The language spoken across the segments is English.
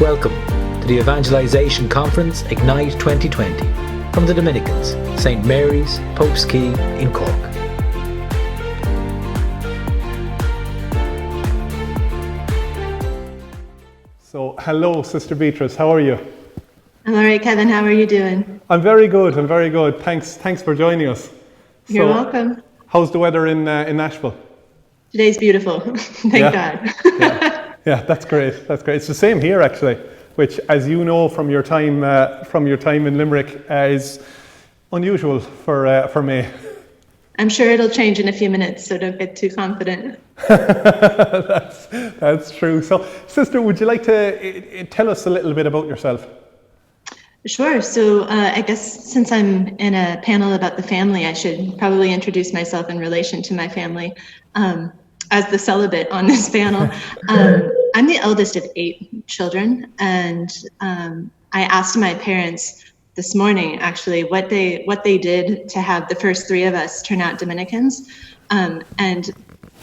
Welcome to the Evangelization Conference Ignite 2020 from the Dominicans, St. Mary's, Pope's Quay in Cork. So, hello, Sister Beatrice. How are you? I'm all right, Kevin. How are you doing? I'm very good. Thanks for joining us. You're welcome. How's the weather in Nashville? Today's beautiful. Thank God. Yeah, that's great. It's the same here, actually, which, as you know from your time in Limerick, is unusual for me. I'm sure it'll change in a few minutes, so don't get too confident. That's true. So, Sister, would you like to tell us a little bit about yourself? Sure. So I guess since I'm in a panel about the family, I should probably introduce myself in relation to my family as the celibate on this panel. I'm the eldest of 8 children, and I asked my parents this morning, actually, what they did to have the first 3 of us turn out Dominicans. And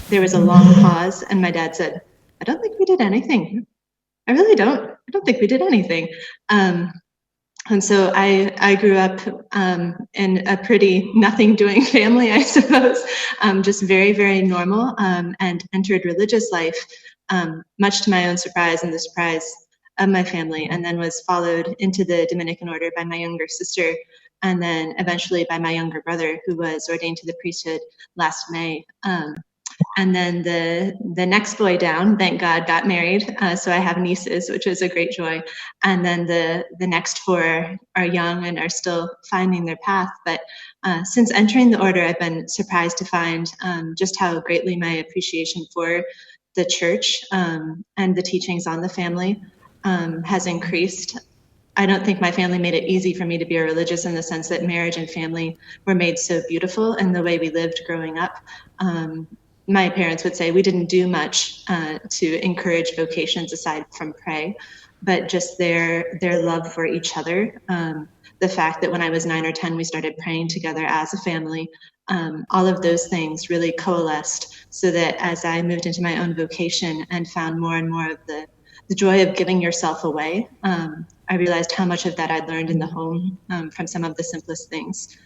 there was a long pause, and my dad said, "I don't think we did anything. I really don't. I don't think we did anything." And so I grew up in a pretty nothing-doing family, I suppose, just very, very normal, and entered religious life, much to my own surprise and the surprise of my family, and then was followed into the Dominican order by my younger sister, and then eventually by my younger brother, who was ordained to the priesthood last May. And then the next boy down, thank God, got married. So I have nieces, which is a great joy. And then the next 4 are young and are still finding their path. But since entering the order, I've been surprised to find just how greatly my appreciation for the church and the teachings on the family has increased. I don't think my family made it easy for me to be a religious, in the sense that marriage and family were made so beautiful in the way we lived growing up. My parents would say we didn't do much to encourage vocations aside from pray, but just their love for each other. The fact that when I was 9 or 10, we started praying together as a family. All of those things really coalesced so that as I moved into my own vocation and found more and more of the joy of giving yourself away, I realized how much of that I'd learned in the home from some of the simplest things.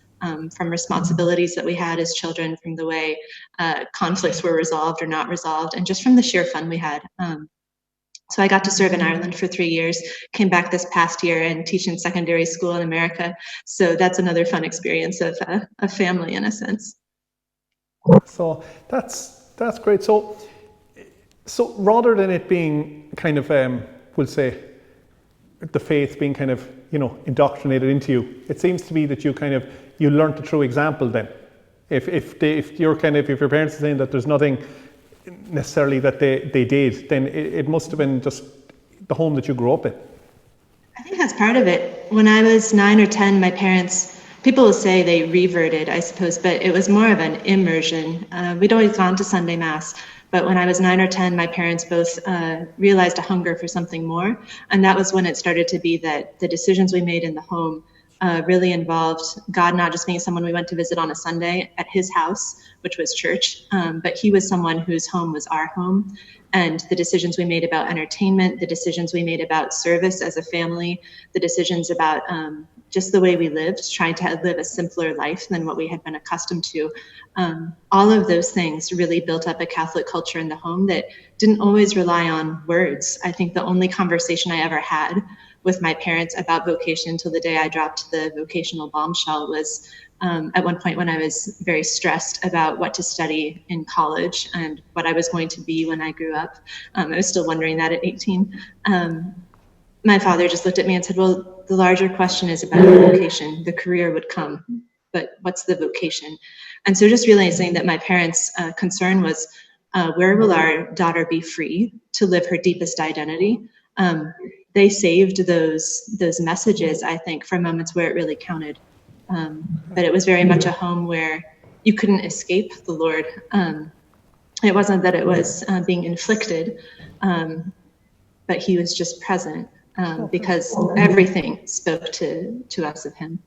From responsibilities that we had as children, from the way conflicts were resolved or not resolved, and just from the sheer fun we had. So I got to serve in Ireland for 3 years, came back this past year and teach in secondary school in America. So that's another fun experience of family, in a sense. So that's great. So rather than it being kind of, we'll say, the faith being kind of, indoctrinated into you, it seems to be that you learned the true example then. If your parents are saying that there's nothing necessarily that they did, then it must have been just the home that you grew up in. I think that's part of it. When I was 9 or 10, my parents, people will say they reverted, I suppose, but it was more of an immersion. We'd always gone to Sunday Mass, but when I was 9 or 10, my parents both realized a hunger for something more. And that was when it started to be that the decisions we made in the home really involved God not just being someone we went to visit on a Sunday at his house, which was church, but he was someone whose home was our home. And the decisions we made about entertainment, the decisions we made about service as a family, the decisions about just the way we lived, trying to live a simpler life than what we had been accustomed to. All of those things really built up a Catholic culture in the home that didn't always rely on words. I think the only conversation I ever had with my parents about vocation until the day I dropped the vocational bombshell was at one point when I was very stressed about what to study in college and what I was going to be when I grew up. I was still wondering that at 18. My father just looked at me and said, "Well, the larger question is about your vocation. The career would come, but what's the vocation?" And so just realizing that my parents' concern was, where will our daughter be free to live her deepest identity? They saved those messages, I think, for moments where it really counted. But it was very much a home where you couldn't escape the Lord. It wasn't that it was being inflicted, but he was just present because everything spoke to us of him.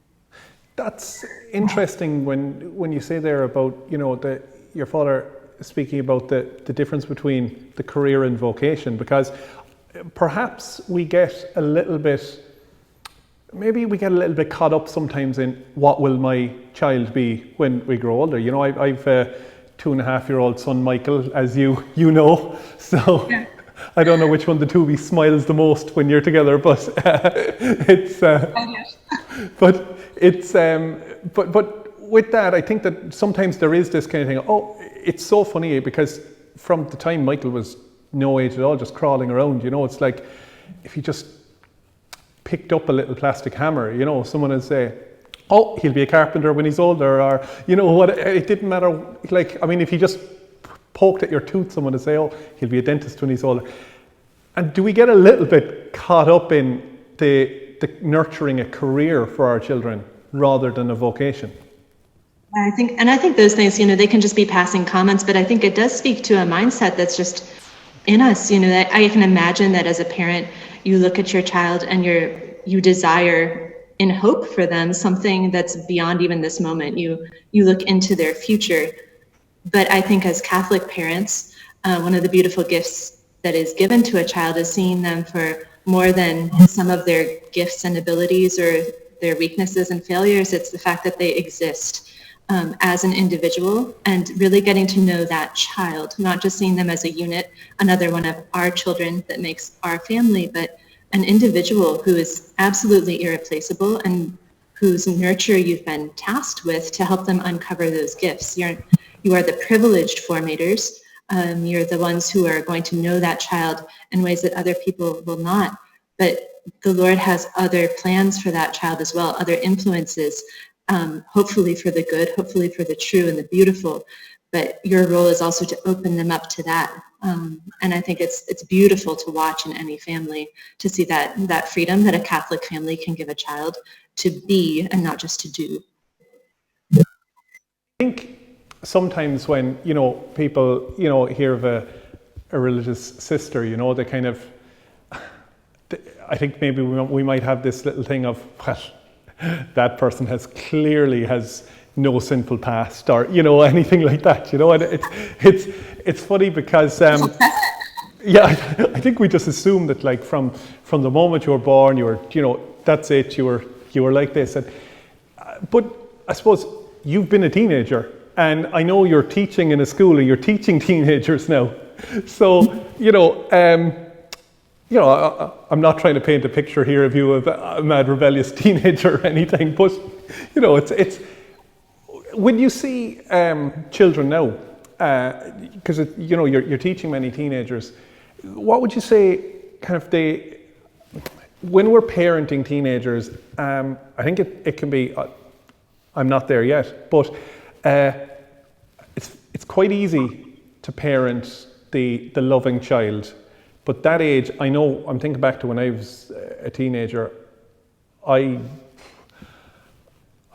That's interesting when you say there about, your father speaking about the difference between the career and vocation, because perhaps we get a little bit, maybe we get a little bit caught up sometimes in what will my child be when we grow older. You know, I've a 2.5-year-old son, Michael, as you know, so yeah. I don't know which one of the two of you smiles the most when you're together, but but with that, I think that sometimes there is this kind of thing, oh, it's so funny because from the time Michael was no age at all, just crawling around, you know, it's like if he just picked up a little plastic hammer, you know, someone would say, oh, he'll be a carpenter when he's older, or, you know, what, it didn't matter, like, I mean, if he just poked at your tooth, someone would say, oh, he'll be a dentist when he's older. And do we get a little bit caught up in the nurturing a career for our children rather than a vocation? I think those things, you know, they can just be passing comments, but I think it does speak to a mindset that's just in us, you know, that I can imagine that as a parent, you look at your child and you desire in hope for them something that's beyond even this moment. You look into their future. But I think as Catholic parents, one of the beautiful gifts that is given to a child is seeing them for more than some of their gifts and abilities or their weaknesses and failures. It's the fact that they exist as an individual, and really getting to know that child, not just seeing them as a unit, another one of our children that makes our family, but an individual who is absolutely irreplaceable and whose nurture you've been tasked with to help them uncover those gifts. You are the privileged formators. You're the ones who are going to know that child in ways that other people will not. But the Lord has other plans for that child as well, other influences, hopefully for the good, hopefully for the true and the beautiful. But your role is also to open them up to that. And I think it's beautiful to watch in any family, to see that freedom that a Catholic family can give a child to be and not just to do. I think sometimes when, you know, people, you know, hear of a religious sister, you know, they kind of, I think maybe we might have this little thing of, well, that person clearly has no sinful past, or, you know, anything like that, you know. And it's funny because yeah, I think we just assume that, like, from the moment you were born, you were, you know, that's it, you were like this. And but I suppose you've been a teenager, and I know you're teaching in a school, and you're teaching teenagers now. So, you know, I'm not trying to paint a picture here of you of a mad rebellious teenager or anything, but, you know, it's when you see children now, because you know, you're teaching many teenagers, what would you say kind of when we're parenting teenagers, I think it can be, I'm not there yet, but it's quite easy to parent the loving child. But that age, I know, I'm thinking back to when I was a teenager, I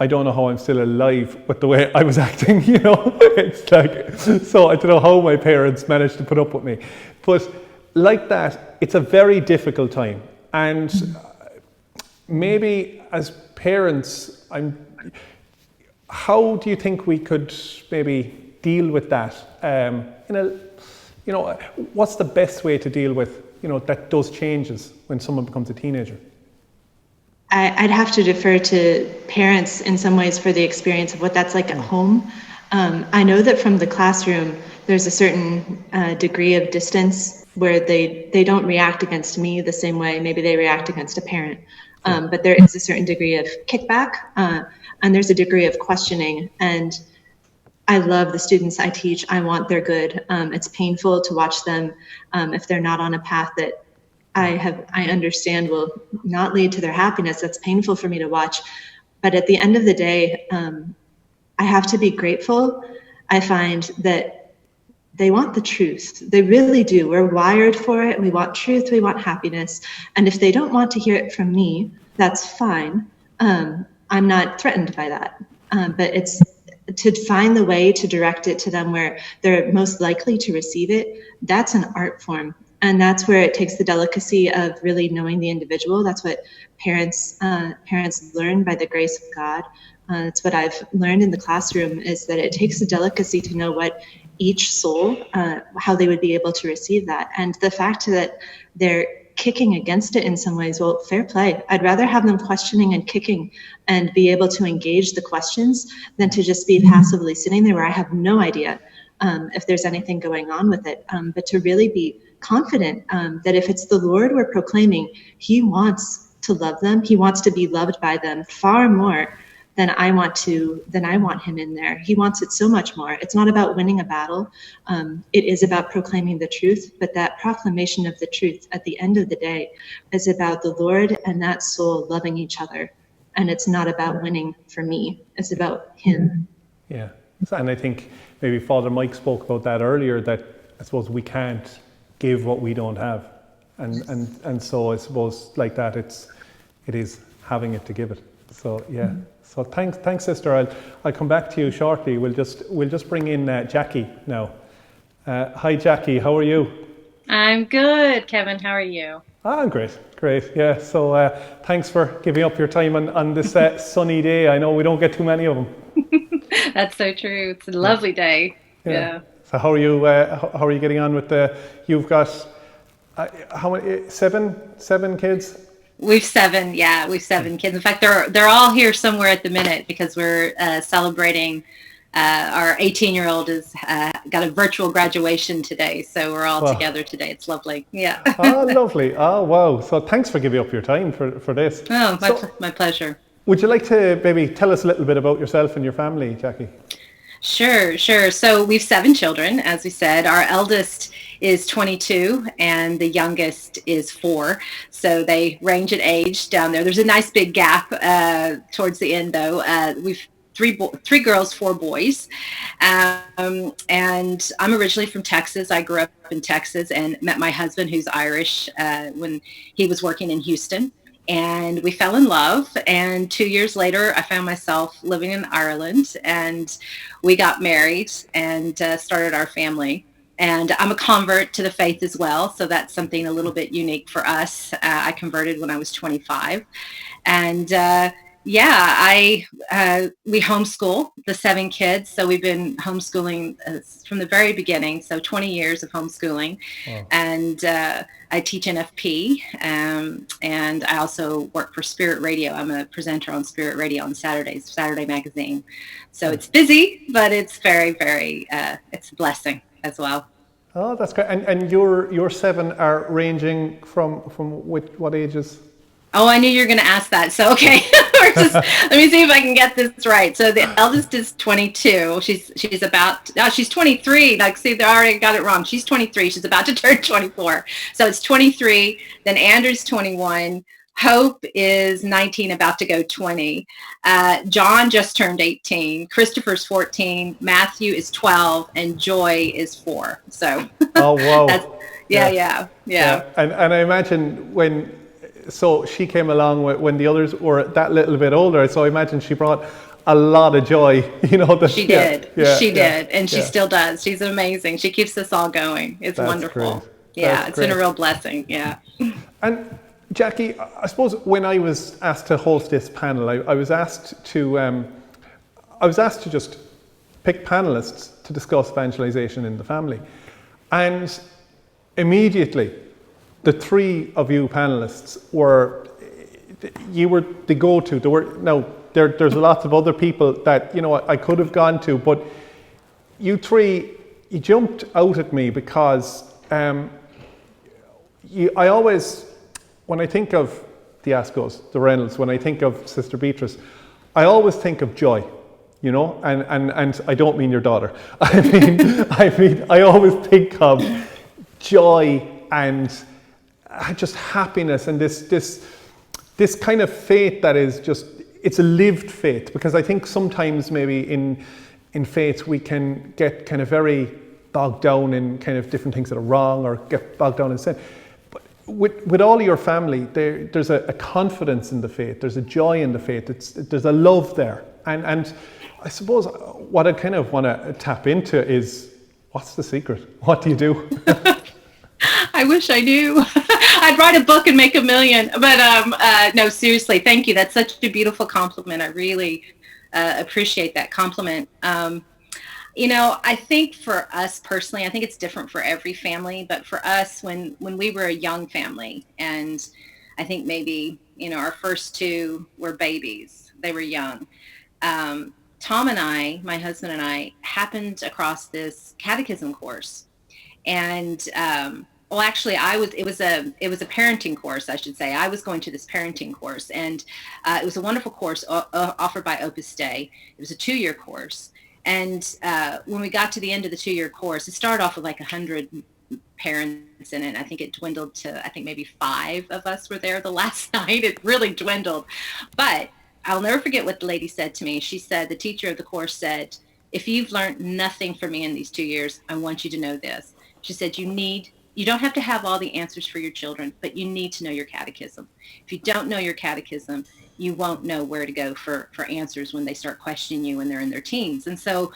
don't know how I'm still alive with the way I was acting, you know. It's like, so I don't know how my parents managed to put up with me. But like that, it's a very difficult time. And maybe as parents, how do you think we could maybe deal with that? You know, what's the best way to deal with, you know, those changes when someone becomes a teenager? I'd have to defer to parents in some ways for the experience of what that's like at home. I know that from the classroom, there's a certain degree of distance where they don't react against me the same way maybe they react against a parent. But there is a certain degree of kickback, and there's a degree of questioning. And I love the students I teach. I want their good. It's painful to watch them if they're not on a path that I understand will not lead to their happiness. That's painful for me to watch. But at the end of the day, I have to be grateful. I find that they want the truth. They really do. We're wired for it. We want truth. We want happiness. And if they don't want to hear it from me, that's fine. I'm not threatened by that. But it's to find the way to direct it to them where they're most likely to receive it. That's an art form. And that's where it takes the delicacy of really knowing the individual. That's what parents learn by the grace of God. That's what I've learned in the classroom, is that it takes a delicacy to know what each soul, how they would be able to receive that. And the fact that they're kicking against it in some ways, well, fair play. I'd rather have them questioning and kicking and be able to engage the questions than to just be passively sitting there where I have no idea if there's anything going on with it. But to really be confident that if it's the Lord we're proclaiming, he wants to love them. He wants to be loved by them far more than I want him in there. He wants it so much more. It's not about winning a battle. It is about proclaiming the truth, but that proclamation of the truth at the end of the day is about the Lord and that soul loving each other. And it's not about winning for me. It's about him. Yeah. And I think maybe Father Mike spoke about that earlier, that I suppose we can't give what we don't have. And so I suppose like that, it is having it to give it. So yeah. So thanks, sister. I'll come back to you shortly. We'll just bring in Jackie now. Hi, Jackie. How are you? I'm good, Kevin. How are you? I'm great. Yeah. So thanks for giving up your time on this sunny day. I know we don't get too many of them. That's so true. It's a lovely day. Yeah. So how are you? How are you getting on with you've got how many? Seven kids? We've seven kids. In fact, they're all here somewhere at the minute because we're celebrating. Our 18-year-old has got a virtual graduation today, so we're all together today. It's lovely. Yeah. Oh, lovely. Oh, wow. So thanks for giving up your time for this. Oh, my pleasure. Would you like to maybe tell us a little bit about yourself and your family, Jackie? Sure. So we've 7 children, as we said. Our eldest is 22 and the youngest is 4. So they range in age down there. There's a nice big gap towards the end, though. We've 3 girls, 4 boys. And I'm originally from Texas. I grew up in Texas and met my husband, who's Irish, when he was working in Houston. And we fell in love, and 2 years later I found myself living in Ireland, and we got married and started our family. And I'm a convert to the faith as well, so that's something a little bit unique for us. I converted when I was 25, and we homeschool the 7 kids. So we've been homeschooling from the very beginning. So 20 years of homeschooling. Wow. And I teach NFP. And I also work for Spirit Radio. I'm a presenter on Spirit Radio on Saturdays, Saturday Magazine. So it's busy, but it's very, very, it's a blessing as well. Oh, that's great. And your 7 are ranging from what ages? Oh, I knew you were going to ask that. So, okay, let me see if I can get this right. So the eldest is 22. She's 23. Like, see, they already got it wrong. She's 23. She's about to turn 24. So it's 23. Then Andrew's 21. Hope is 19, about to go 20. John just turned 18. Christopher's 14. Matthew is 12. And Joy is 4. So. Oh, wow. Yeah. And I imagine so she came along when the others were that little bit older. So I imagine she brought a lot of joy, She did. She did. And she still does. She's amazing. She keeps us all going. It's wonderful. Great. Yeah, it's been a real blessing. Yeah. And Jackie, I suppose when I was asked to host this panel, I was asked to just pick panelists to discuss evangelization in the family. And immediately, the 3 of you panelists were the go-to. There's lots of other people that I could have gone to, but you 3, you jumped out at me because I always, when I think of the Ascos, the Reynolds, when I think of Sister Beatrice, I always think of joy, and I don't mean your daughter. I always think of joy and just happiness and this kind of faith that is just, it's a lived faith, because I think sometimes maybe in faith we can get kind of very bogged down in kind of different things that are wrong, or get bogged down in sin. But with all of your family, there's a confidence in the faith, there's a joy in the faith, there's a love there. And I suppose what I kind of want to tap into is, what's the secret? What do you do? I wish I knew. I'd write a book and make $1 million. But no, seriously, thank you. That's such a beautiful compliment. I really appreciate that compliment. I think for us personally, I think it's different for every family, but for us, when we were a young family, and I think maybe, our first two were babies, they were young. Tom and I, my husband and I, happened across this catechism course. And well, actually, it was a parenting course, I should say. I was going to this parenting course, and it was a wonderful course offered by Opus Dei. It was a 2-year course. And when we got to the end of the 2-year course, it started off with like 100 parents in it. I think it dwindled to, I think maybe 5 of us were there the last night. It really dwindled. But I'll never forget what the lady said to me. She said, the teacher of the course said, if you've learned nothing from me in these 2 years, I want you to know this. She said, you don't have to have all the answers for your children, but you need to know your catechism. If you don't know your catechism, you won't know where to go for answers when they start questioning you when they're in their teens. And so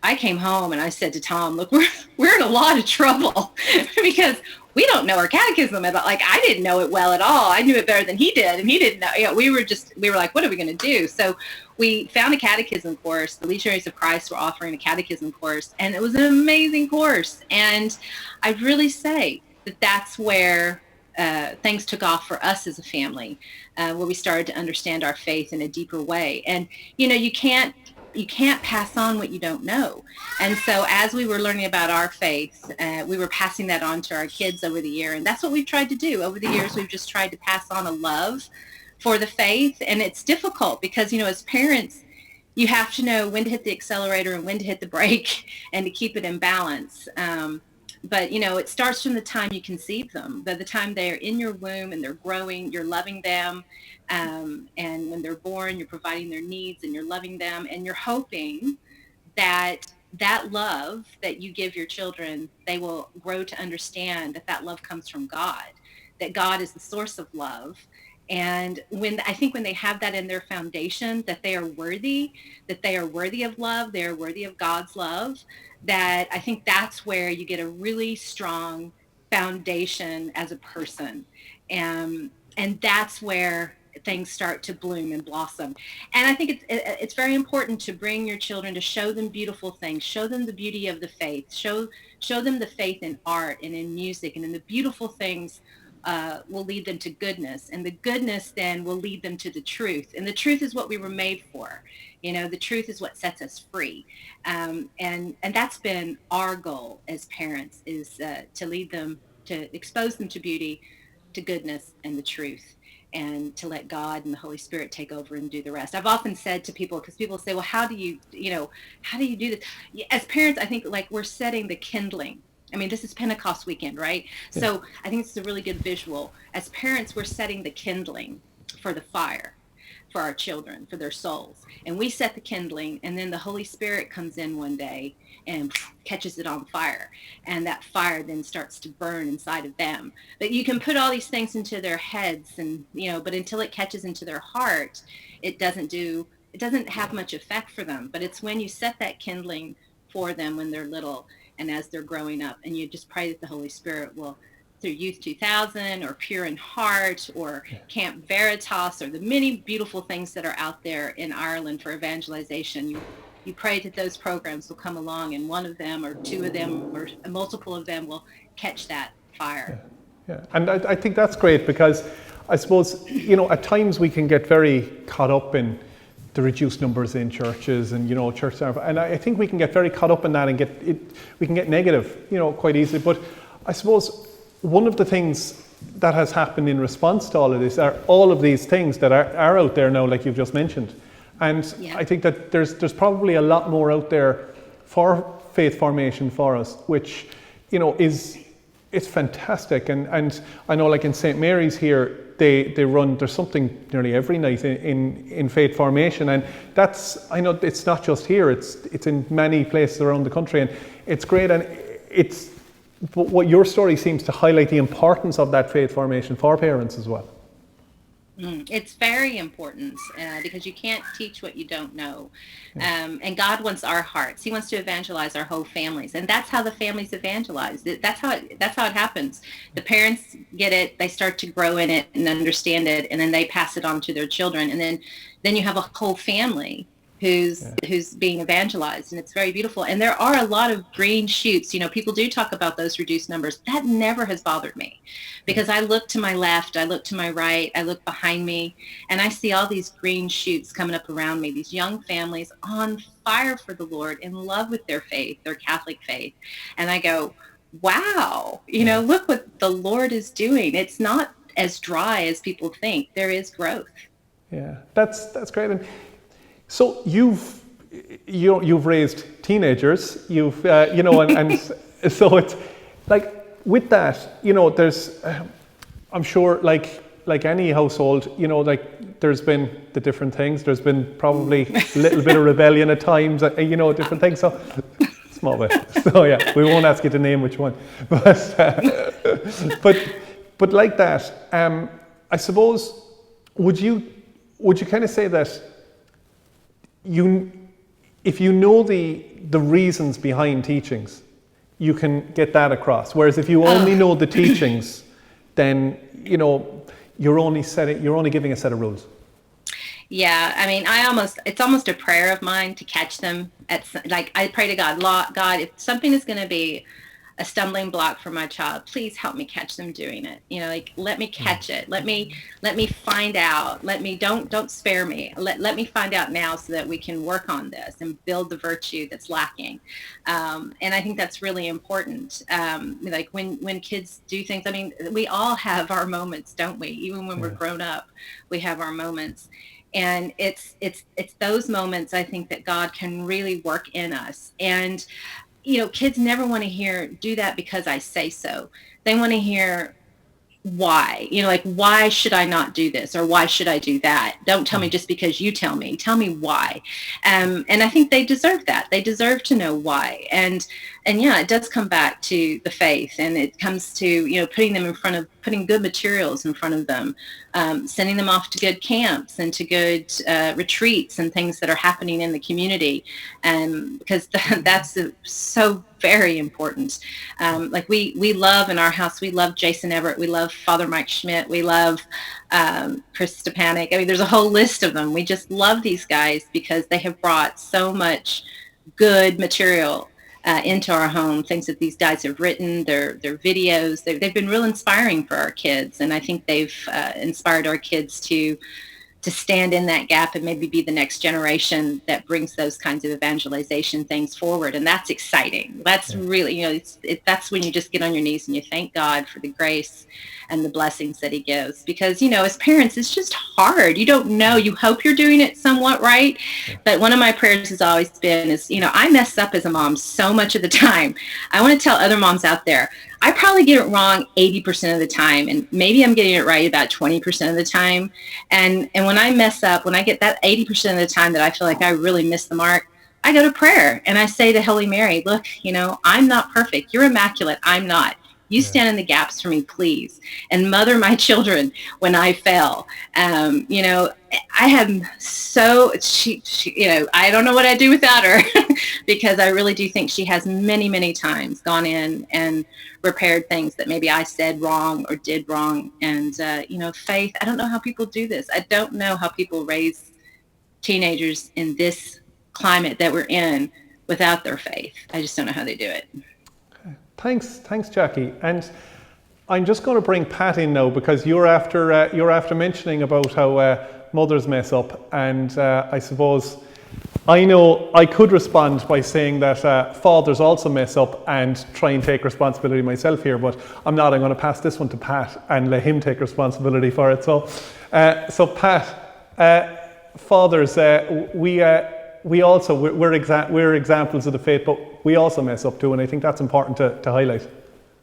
I came home and I said to Tom, look, we're in a lot of trouble because we don't know our catechism at all. Like, I didn't know it well at all. I knew it better than he did, and he didn't know. We were like, what are we going to do? So we found a catechism course. The Legionaries of Christ were offering a catechism course, and it was an amazing course. And I'd really say that that's where things took off for us as a family, where we started to understand our faith in a deeper way. And, you can't pass on what you don't know. And so as we were learning about our faith, we were passing that on to our kids over the year. And that's what we've tried to do. Over the years, we've just tried to pass on a love for the faith. And it's difficult because, as parents, you have to know when to hit the accelerator and when to hit the brake and to keep it in balance. But, it starts from the time you conceive them. By the time they're in your womb and they're growing, you're loving them. And when they're born, you're providing their needs and you're loving them. And you're hoping that love that you give your children, they will grow to understand that love comes from God, that God is the source of love. And when they have that in their foundation, that they are worthy of love, they are worthy of God's love, that I think that's where you get a really strong foundation as a person. And that's where things start to bloom and blossom. And I think it's very important to bring your children, to show them beautiful things, show them the beauty of the faith, show them the faith in art and in music, and in the beautiful things will lead them to goodness, and the goodness then will lead them to the truth, and the truth is what we were made for. The truth is what sets us free, and that's been our goal as parents, is to lead them, to expose them to beauty, to goodness, and the truth, and to let God and the Holy Spirit take over and do the rest. I've often said to people, because people say, well, how do you do this? As parents, I think like we're setting the kindling. I mean, this is Pentecost weekend, right? Yeah. So I think it's a really good visual. As parents, we're setting the kindling for the fire, for our children, for their souls. And we set the kindling, and then the Holy Spirit comes in one day and catches it on fire. And that fire then starts to burn inside of them. But you can put all these things into their heads, and, but until it catches into their heart, it doesn't have much effect for them. But it's when you set that kindling for them when they're little, and as they're growing up, and you just pray that the Holy Spirit will, through Youth 2000 or Pure in Heart or Camp Veritas or the many beautiful things that are out there in Ireland for evangelization, you pray that those programs will come along, and one of them or two of them or multiple of them will catch that fire. Yeah. And I think that's great, because I suppose, at times we can get very caught up in the reduced numbers in churches and, church staff. And I think we can get very caught up in that and we can get negative, quite easily. But I suppose one of the things that has happened in response to all of this are all of these things that are out there now, like you've just mentioned. And I think that there's probably a lot more out there for faith formation for us, which, it's fantastic. And I know, like in St. Mary's here, they run, there's something nearly every night in faith formation, and I know it's not just here, it's in many places around the country, and it's great. And what your story seems to highlight the importance of that faith formation for parents as well. It's very important because you can't teach what you don't know. And God wants our hearts. He wants to evangelize our whole families. And that's how the families evangelize. That's how it happens. The parents get it, they start to grow in it and understand it, and then they pass it on to their children. And then you have a whole family who's being evangelized, and it's very beautiful. And there are a lot of green shoots. People do talk about those reduced numbers. That never has bothered me, because I look to my left, I look to my right, I look behind me, and I see all these green shoots coming up around me, these young families on fire for the Lord, in love with their faith, their Catholic faith. And I go, wow, look what the Lord is doing. It's not as dry as people think. There is growth. Yeah, that's great. And so you've raised teenagers, and so it's like with that, there's, I'm sure, like any household, there's been the different things. There's been probably a little bit of rebellion at times, different things. So small bit. So yeah, we won't ask you to name which one, but like that, I suppose, would you kind of say that if you know the reasons behind teachings, you can get that across. Whereas if you only know the teachings, then you're only giving a set of rules. Yeah, I mean, it's almost a prayer of mine to catch them I pray to God, God, if something is going to be a stumbling block for my child, please help me catch them doing it. Let me catch it. Let me find out. Don't spare me. Let me find out now, so that we can work on this and build the virtue that's lacking. And I think that's really important. When kids do things, I mean, we all have our moments, don't we? Even when we're grown up, we have our moments. And it's those moments, I think, that God can really work in us. And kids never want to hear, do that because I say so. They want to hear why, why should I not do this? Or why should I do that? Don't tell me just because you tell me why. And I think they deserve that. They deserve to know why. And yeah, it does come back to the faith, and it comes to, putting good materials in front of them, sending them off to good camps and to good retreats and things that are happening in the community. Because that's so very important. We love in our house, we love Jason Everett, we love Father Mike Schmidt, we love Chris Stepanek. I mean, there's a whole list of them. We just love these guys because they have brought so much good material into our home, things that these guys have written, their videos. They've been real inspiring for our kids, and I think they've inspired our kids to stand in that gap and maybe be the next generation that brings those kinds of evangelization things forward. And that's exciting. That's really, that's when you just get on your knees and you thank God for the grace and the blessings that he gives. Because, as parents, it's just hard. You don't know. You hope you're doing it somewhat right. But one of my prayers has always been I mess up as a mom so much of the time. I want to tell other moms out there, I probably get it wrong 80% of the time, and maybe I'm getting it right about 20% of the time. And when I mess up, when I get that 80% of the time that I feel like I really missed the mark, I go to prayer and I say to Holy Mary, look, I'm not perfect. You're immaculate. I'm not. You stand in the gaps for me, please. And mother my children when I fail. I have she I don't know what I'd do without her because I really do think she has many, many times gone in and repaired things that maybe I said wrong or did wrong. And, faith, I don't know how people do this. I don't know how people raise teenagers in this climate that we're in without their faith. I just don't know how they do it. Thanks, Jackie. And I'm just going to bring Pat in now, because you're after mentioning about how mothers mess up, and I suppose I know I could respond by saying that fathers also mess up and try and take responsibility myself here, but I'm not. I'm going to pass this one to Pat and let him take responsibility for it. So Pat, fathers, we're examples of the faith, but we also mess up too, and I think that's important to highlight.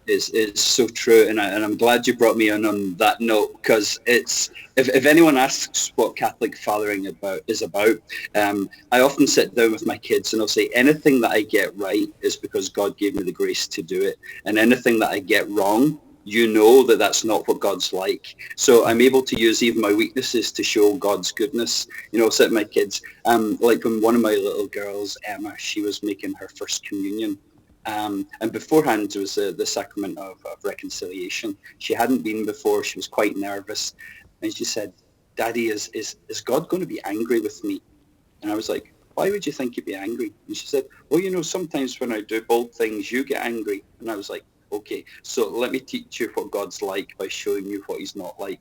It's so true, and I'm glad you brought me in on that note, because it's if anyone asks what Catholic fathering is about, I often sit down with my kids and I'll say anything that I get right is because God gave me the grace to do it, and anything that I get wrong, that's not what God's like. So I'm able to use even my weaknesses to show God's goodness. I'll sit with my kids, like when one of my little girls, Emma, she was making her first communion. And beforehand it was the Sacrament of reconciliation. She hadn't been before. She was quite nervous. And she said, Daddy, is God going to be angry with me? And I was like, why would you think you'd be angry? And she said, well, you know, sometimes when I do bold things, you get angry. And I was like, okay, so let me teach you what God's like by showing you what he's not like.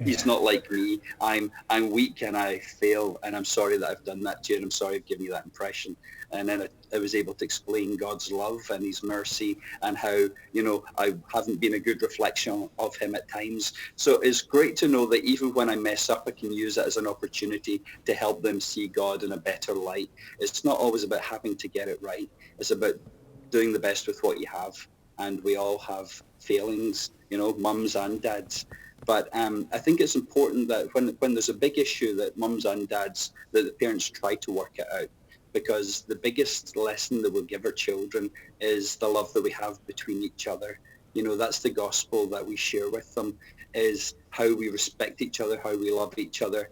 He's not like me. I'm weak and I fail, and I'm sorry that I've done that to you, and I'm sorry I've given you that impression. And then I was able to explain God's love and his mercy, and how, you know, I haven't been a good reflection of him at times. So it's great to know that even when I mess up, I can use it as an opportunity to help them see God in a better light. It's not always about having to get it right. It's about doing the best with what you have. And we all have failings, you know, mums and dads. But I think it's important that when there's a big issue, that mums and dads, that the parents try to work it out. Because the biggest lesson that we'll give our children is the love that we have between each other. You know, that's the gospel that we share with them, is how we respect each other, how we love each other.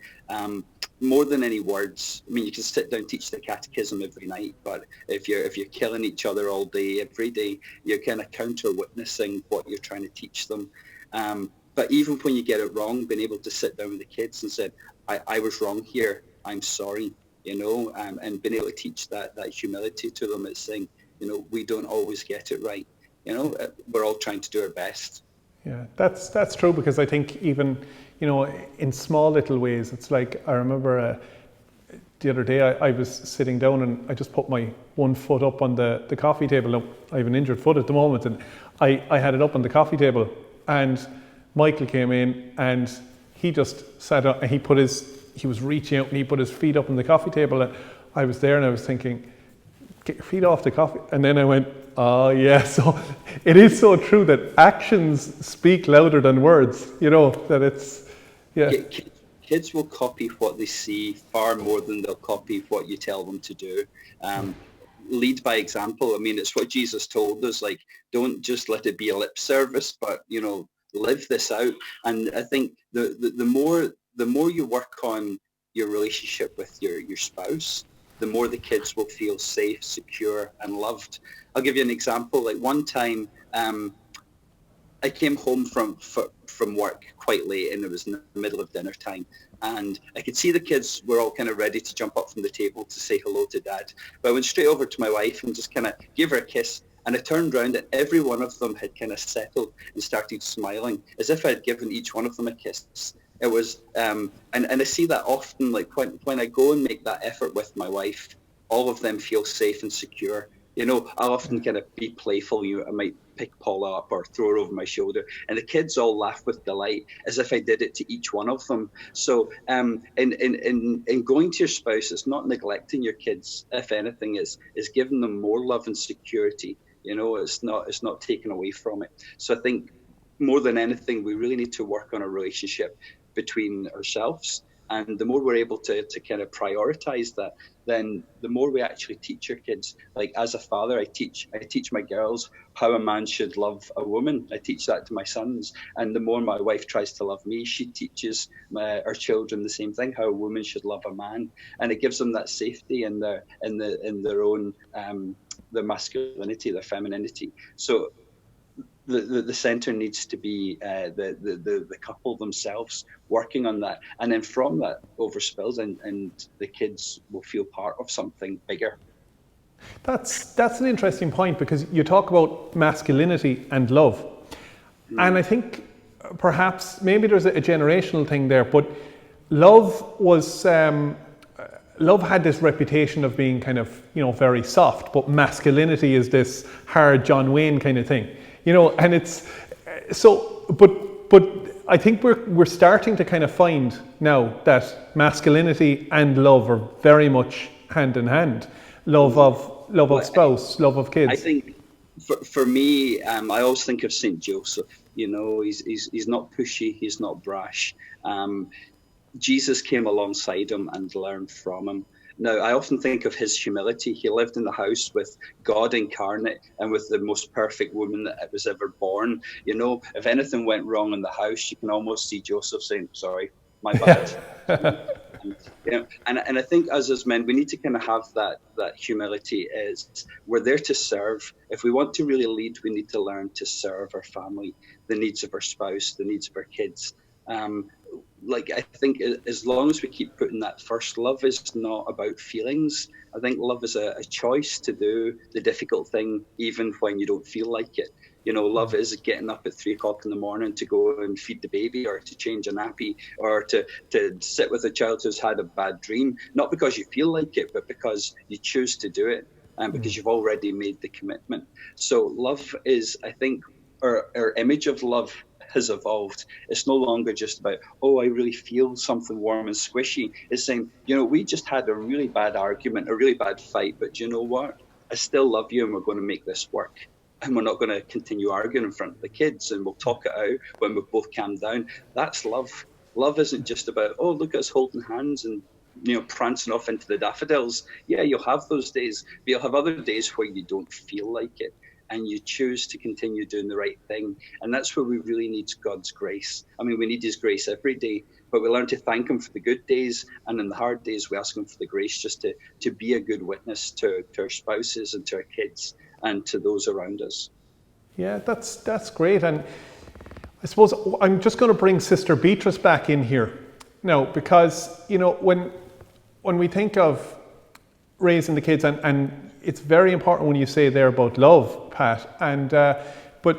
More than any words. I mean, you can sit down and teach the catechism every night, but if you're killing each other all day, every day, you're kind of counter-witnessing what you're trying to teach them. But even when you get it wrong, being able to sit down with the kids and say, I was wrong here, I'm sorry, you know, and being able to teach that humility to them, is saying, you know, we don't always get it right. You know, we're all trying to do our best. Yeah, that's true, because I think even, you know, in small little ways, it's like, I remember the other day I was sitting down and I just put my one foot up on the coffee table. Now, I have an injured foot at the moment, and I had it up on the coffee table, and Michael came in and he just sat up and he was reaching out and he put his feet up on the coffee table, and I was there and I was thinking, get your feet off the coffee. And then I went, oh yeah, so it is so true that actions speak louder than words, you know, that it's, yeah. Kids will copy what they see far more than they'll copy what you tell them to do. Lead by example. I mean, it's what Jesus told us, like, don't just let it be a lip service, but, you know, live this out. And I think the more you work on your relationship with your spouse, the more the kids will feel safe, secure, and loved. I'll give you an example. Like one time, I came home from work quite late, and it was in the middle of dinner time, and I could see the kids were all kind of ready to jump up from the table to say hello to Dad. But I went straight over to my wife and just kind of gave her a kiss, and I turned around and every one of them had kind of settled and started smiling, as if I had given each one of them a kiss. It was, and I see that often, like when I go and make that effort with my wife, all of them feel safe and secure. You know, I'll often kind of be playful. I might pick Paula up or throw her over my shoulder, and the kids all laugh with delight, as if I did it to each one of them. So in going to your spouse, it's not neglecting your kids. If anything, is giving them more love and security. You know, it's not taken away from it. So I think more than anything, we really need to work on a relationship between ourselves. And the more we're able to kind of prioritize that, then the more we actually teach our kids. Like as a father, I teach my girls how a man should love a woman. I teach that to my sons. And the more my wife tries to love me, she teaches our children the same thing, how a woman should love a man. And it gives them that safety in their own their masculinity, their femininity. So the center needs to be the couple themselves working on that, and then from that overspills, and the kids will feel part of something bigger. That's an interesting point, because you talk about masculinity and love, and I think perhaps maybe there's a generational thing there, but love had this reputation of being kind of, you know, very soft, but masculinity is this hard John Wayne kind of thing. You know, and it's so, but I think we're starting to kind of find now that masculinity and love are very much hand in hand. Love of spouse, love of kids. I think for me, I always think of Saint Joseph. You know, he's not pushy, he's not brash. Jesus came alongside him and learned from him. Now, I often think of his humility. He lived in the house with God incarnate and with the most perfect woman that was ever born. You know, if anything went wrong in the house, you can almost see Joseph saying, sorry, my bad. And I think as men, we need to kind of have that humility. Is we're there to serve. If we want to really lead, we need to learn to serve our family, the needs of our spouse, the needs of our kids. like, I think as long as we keep putting that first, love is not about feelings. I think love is a choice to do the difficult thing even when you don't feel like it. You know, love is getting up at 3 o'clock in the morning to go and feed the baby, or to change a nappy, or to sit with a child who's had a bad dream, not because you feel like it, but because you choose to do it, and because you've already made the commitment. So love is, I think, our image of love has evolved. It's no longer just about, oh, I really feel something warm and squishy. It's saying, you know, we just had a really bad argument, a really bad fight, but you know what? I still love you, and we're going to make this work. And we're not going to continue arguing in front of the kids, and we'll talk it out when we've both calmed down. That's love. Love isn't just about, oh, look at us holding hands and, you know, prancing off into the daffodils. Yeah, you'll have those days, but you'll have other days where you don't feel like it, and you choose to continue doing the right thing. And that's where we really need God's grace. I mean, we need his grace every day, but we learn to thank him for the good days, and in the hard days we ask him for the grace just to be a good witness to our spouses and to our kids and to those around us. Yeah, that's great. And I suppose I'm just going to bring Sister Beatrice back in here now, because, you know, when we think of raising the kids, and it's very important when you say there about love, Pat, and but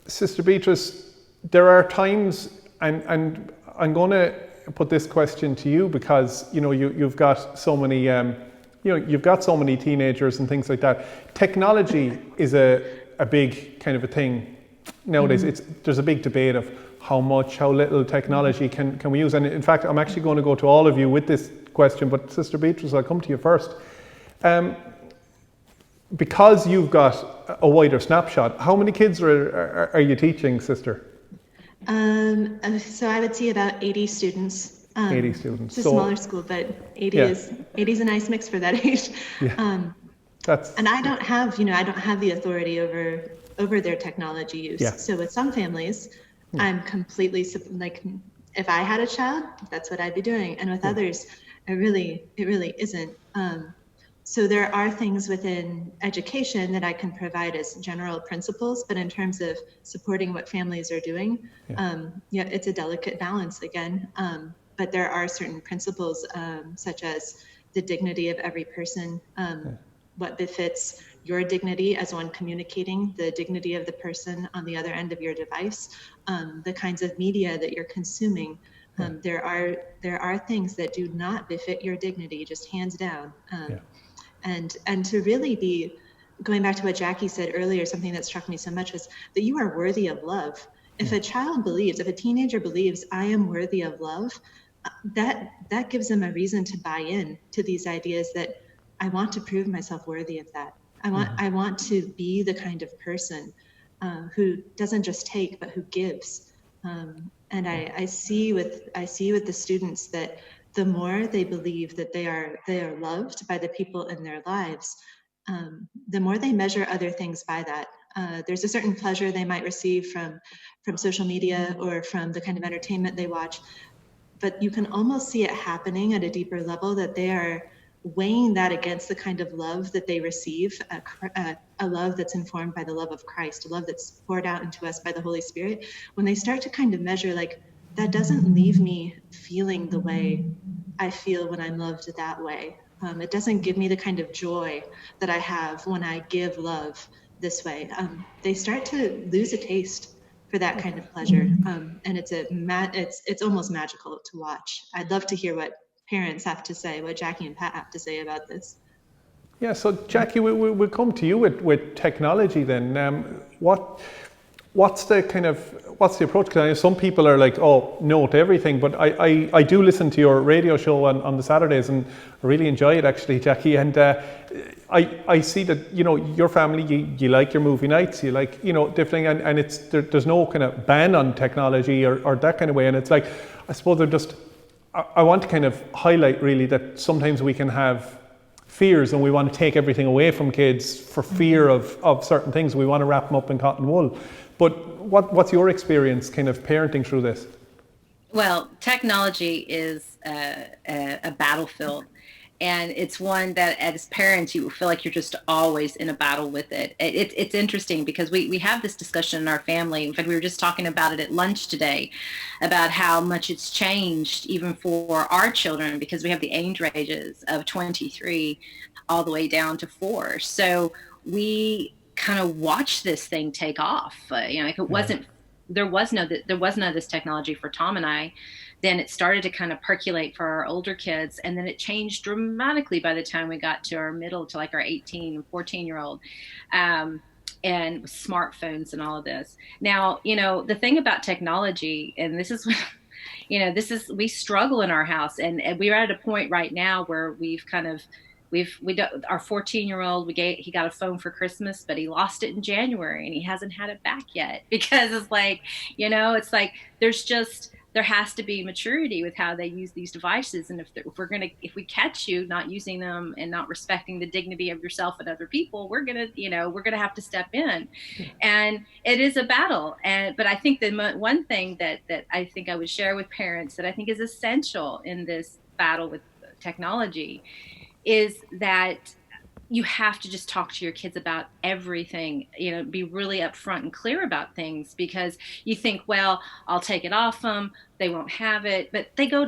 Sister Beatrice, there are times, and I'm going to put this question to you, because, you know, you've got so many you've got so many teenagers and things like that. Technology is a big kind of a thing nowadays. There's a big debate of how little technology can we use. And in fact, I'm actually going to go to all of you with this question, but Sister Beatrice, I'll come to you first. Because you've got a wider snapshot, how many kids are you teaching, Sister? So I would see about 80 students. 80 students. It's a smaller school, but 80 is a nice mix for that age. Yeah. And I don't have the authority over their technology use. Yeah. So with some families, I'm completely like, if I had a child, that's what I'd be doing. And with others, it really isn't. So there are things within education that I can provide as general principles, but in terms of supporting what families are doing, it's a delicate balance again. But there are certain principles, such as the dignity of every person, what befits your dignity as one communicating, the dignity of the person on the other end of your device, the kinds of media that you're consuming. There are things that do not befit your dignity, just hands down. And to really be, going back to what Jackie said earlier, something that struck me so much was that you are worthy of love. If a child believes, if a teenager believes, I am worthy of love, that gives them a reason to buy in to these ideas that I want to prove myself worthy of that. I want to be the kind of person who doesn't just take, but who gives. And I see with the students that the more they believe that they are loved by the people in their lives, the more they measure other things by that. There's a certain pleasure they might receive from social media or from the kind of entertainment they watch, but you can almost see it happening at a deeper level, that they are weighing that against the kind of love that they receive, a love that's informed by the love of Christ, a love that's poured out into us by the Holy Spirit. When they start to kind of measure, like, that doesn't leave me feeling the way I feel when I'm loved that way. It doesn't give me the kind of joy that I have when I give love this way. They start to lose a taste for that kind of pleasure, and it's almost magical to watch. I'd love to hear what parents have to say, what Jackie and Pat have to say about this. Yeah, so Jackie, we'll come to you with technology then. What's the approach? Because I know some people are like, oh, no to everything, but I do listen to your radio show on the Saturdays, and I really enjoy it actually, Jackie. And I see that, you know, your family, you like your movie nights, you like, you know, different, and it's there's no kind of ban on technology or that kind of way. And it's like, I suppose I want to kind of highlight really that sometimes we can have fears and we want to take everything away from kids for fear of certain things. We want to wrap them up in cotton wool. But what's your experience kind of parenting through this? Well, technology is a battlefield, And it's one that as parents, you feel like you're just always in a battle with it. It's interesting because we have this discussion in our family. In fact, we were just talking about it at lunch today, about how much it's changed even for our children, because we have the age ranges of 23 all the way down to 4. So we kind of watch this thing take off. If it wasn't, there was none of this technology for Tom and I, then it started to kind of percolate for our older kids. And then it changed dramatically by the time we got to our middle, to like our 18 and 14-year-old, and with smartphones and all of this. Now, the thing about technology, and this is, we struggle in our house, and we're at a point right now where our 14-year-old, he got a phone for Christmas, but he lost it in January and he hasn't had it back yet, because it's like, there has to be maturity with how they use these devices. And if we catch you not using them and not respecting the dignity of yourself and other people, we're going to have to step in. And it is a battle. But I think the one thing that I think I would share with parents that I think is essential in this battle with technology is that you have to just talk to your kids about everything, be really upfront and clear about things, because you think, well, I'll take it off them, they won't have it, but they go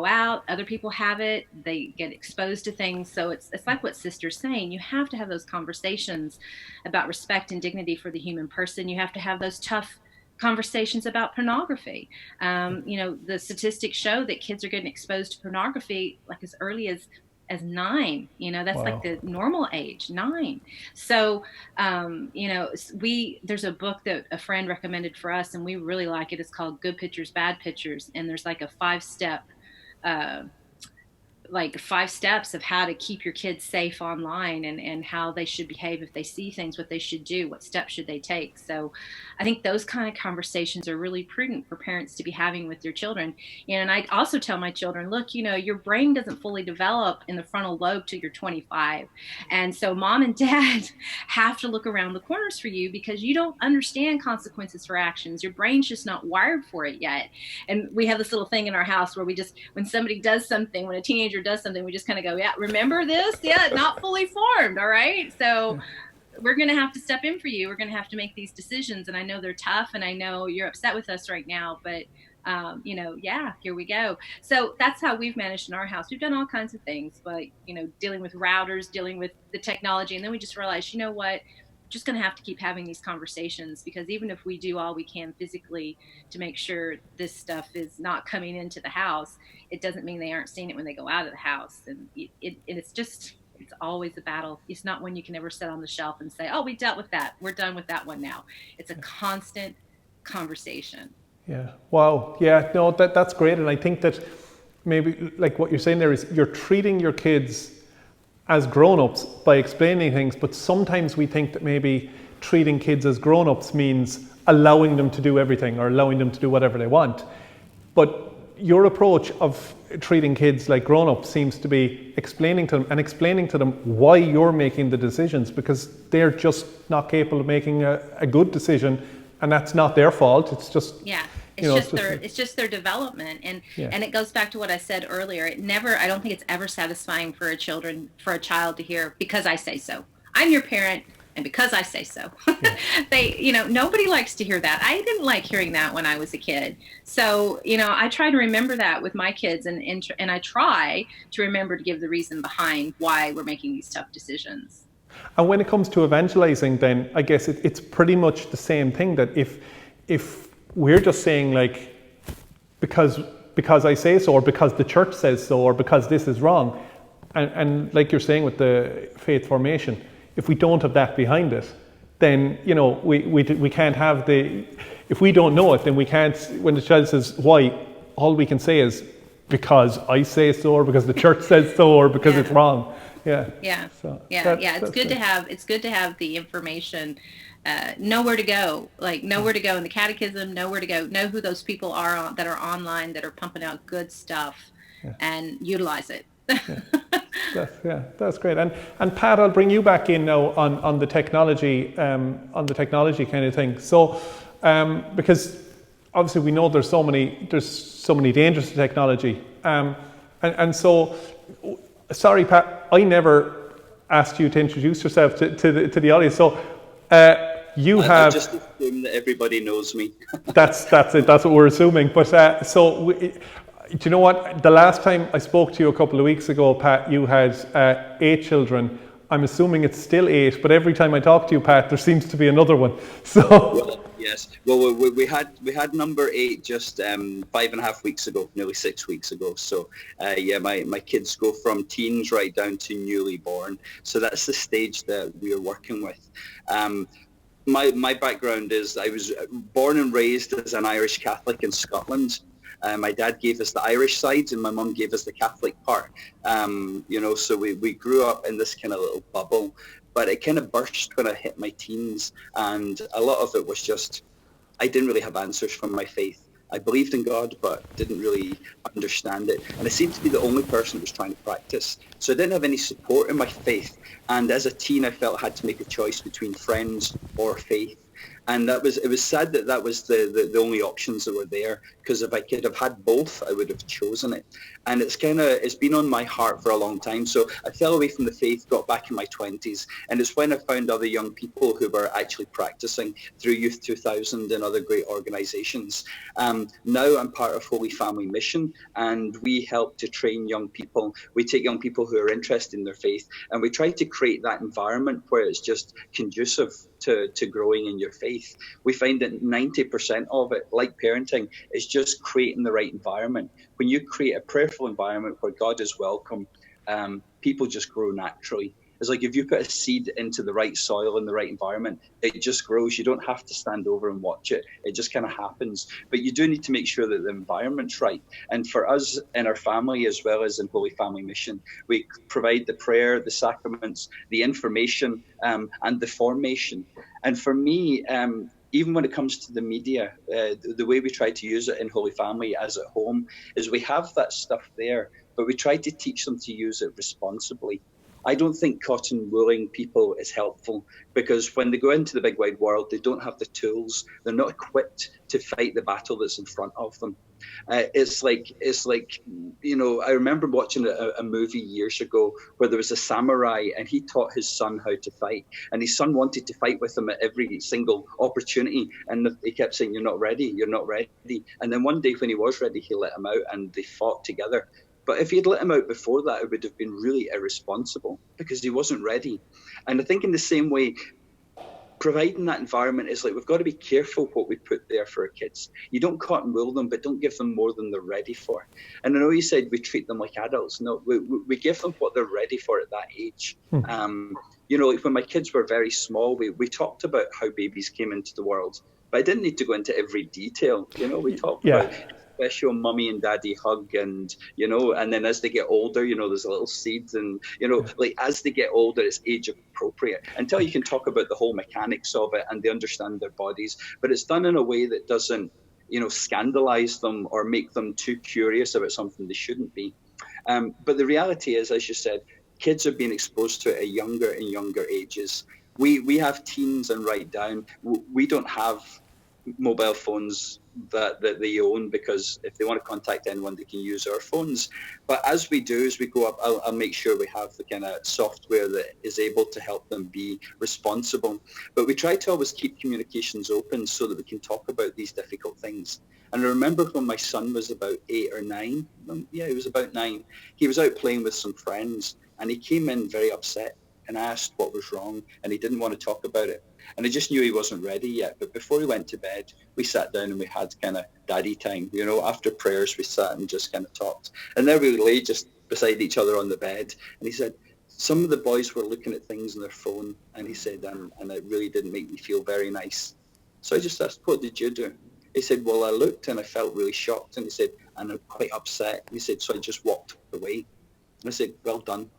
out, other people have it, they get exposed to things. So it's like what Sister's saying, you have to have those conversations about respect and dignity for the human person. You have to have those tough conversations about pornography. The statistics show that kids are getting exposed to pornography like as early as 9, that's wow. Like the normal age, 9. So, there's a book that a friend recommended for us, and we really like it. It's called Good Pictures, Bad Pictures. And there's like a 5-step, 5 steps of how to keep your kids safe online, and how they should behave if they see things, what they should do, what steps should they take. So I think those kind of conversations are really prudent for parents to be having with their children. And I also tell my children, look, your brain doesn't fully develop in the frontal lobe till you're 25. And so mom and dad have to look around the corners for you, because you don't understand consequences for actions. Your brain's just not wired for it yet. And we have this little thing in our house where when somebody does something, when a teenager does something, we just kind of go, yeah, remember this? Yeah, not fully formed. All right. So we're going to have to step in for you. We're going to have to make these decisions. And I know they're tough, and I know you're upset with us right now, but here we go. So that's how we've managed in our house. We've done all kinds of things, but, dealing with routers, dealing with the technology. And then we just realized, what, we're just going to have to keep having these conversations, because even if we do all we can physically to make sure this stuff is not coming into the house, it doesn't mean they aren't seeing it when they go out of the house. And it's always a battle. It's not one you can ever set on the shelf and say, oh, we dealt with that, we're done with that one now. It's a constant conversation. Yeah. Wow. Yeah. No, that's great. And I think that maybe like what you're saying there is you're treating your kids as grown-ups by explaining things, but sometimes we think that maybe treating kids as grown-ups means allowing them to do everything or allowing them to do whatever they want. But your approach of treating kids like grown-ups seems to be explaining to them why you're making the decisions, because they're just not capable of making a good decision, and that's not their fault. It's just it's just their development, and it goes back to what I said earlier. I don't think it's ever satisfying for a child to hear, because I say so. I'm your parent, and because I say so. Nobody likes to hear that. I didn't like hearing that when I was a kid. So, I try to remember that with my kids, and I try to remember to give the reason behind why we're making these tough decisions. And when it comes to evangelizing, then I guess it's pretty much the same thing, that if we're just saying like, because I say so, or because the church says so, or because this is wrong, and like you're saying with the faith formation, if we don't have that behind it, then we can't have if we don't know it, then we can't. When the child says why, all we can say is because I say so, or because the church says so, or because it's wrong. It's good to have the information, know where to go, know where to go in the catechism, know where to go, know who those people are that are online that are pumping out good stuff, and utilize it. That's great. And Pat, I'll bring you back in now on the technology kind of thing. So because obviously we know there's so many dangers to technology, and so sorry, Pat, I never asked you to introduce yourself to the audience. So you have... I just assume that everybody knows me. That's it. That's what we're assuming. But do you know what? The last time I spoke to you a couple of weeks ago, Pat, you had 8 children. I'm assuming it's still 8, but every time I talk to you, Pat, there seems to be another one. So well, yes. Well, we had number 8 just 5.5 weeks ago, nearly 6 weeks ago. So my kids go from teens right down to newly born. So that's the stage that we are working with. My background is I was born and raised as an Irish Catholic in Scotland. My dad gave us the Irish side and my mum gave us the Catholic part. So we grew up in this kind of little bubble, but it kind of burst when I hit my teens, and a lot of it was just, I didn't really have answers from my faith. I believed in God, but didn't really understand it. And I seemed to be the only person who was trying to practice. So I didn't have any support in my faith. And as a teen, I felt I had to make a choice between friends or faith. And it was sad that was the only options that were there, because if I could have had both, I would have chosen it. And it's been on my heart for a long time. So I fell away from the faith, got back in my 20s, and it's when I found other young people who were actually practicing through Youth 2000 and other great organizations. Now I'm part of Holy Family Mission, and we help to train young people. We take young people who are interested in their faith, and we try to create that environment where it's just conducive to growing in your faith. We find that 90% of it, like parenting, is just creating the right environment. When you create a prayerful environment where God is welcome, people just grow naturally. It's like if you put a seed into the right soil and the right environment, it just grows. You don't have to stand over and watch it. It just kind of happens. But you do need to make sure that the environment's right. And for us in our family, as well as in Holy Family Mission, we provide the prayer, the sacraments, the information, and the formation. And for me, even when it comes to the media, the way we try to use it in Holy Family as at home is we have that stuff there, but we try to teach them to use it responsibly. I don't think cotton wooling people is helpful, because when they go into the big wide world, they don't have the tools. They're not equipped to fight the battle that's in front of them. It's like I remember watching a movie years ago where there was a samurai and he taught his son how to fight, and his son wanted to fight with him at every single opportunity, and he kept saying, "You're not ready, you're not ready." And then one day when he was ready, he let him out and they fought together. But if he'd let him out before that, it would have been really irresponsible, because he wasn't ready. And I think in the same way, providing that environment is like, we've got to be careful what we put there for our kids. You don't cotton wool them, but don't give them more than they're ready for. And I know you said we treat them like adults. No, we give them what they're ready for at that age. Like when my kids were very small, we talked about how babies came into the world, but I didn't need to go into every detail. We talked about special mummy and daddy hug, and and then as they get older, there's a little seeds, and like as they get older, it's age appropriate until you can talk about the whole mechanics of it and they understand their bodies, but it's done in a way that doesn't scandalize them or make them too curious about something they shouldn't be. But the reality is, as you said, kids are being exposed to it at younger and younger ages. We have teens and right down. We don't have mobile phones that they own, because if they want to contact anyone, they can use our phones. But as we go up, I'll make sure we have the kind of software that is able to help them be responsible. But we try to always keep communications open so that we can talk about these difficult things. And I remember when my son was about 8 or 9, he was about 9, he was out playing with some friends, and he came in very upset, and I asked what was wrong, and he didn't want to talk about it. And I just knew he wasn't ready yet. But before he went to bed, we sat down and we had kind of daddy time. After prayers, we sat and just kind of talked. And there we lay just beside each other on the bed. And he said, some of the boys were looking at things on their phone. And he said, and it really didn't make me feel very nice. So I just asked, what did you do? He said, well, I looked and I felt really shocked. And he said, and I'm quite upset. And he said, so I just walked away. And I said, well done.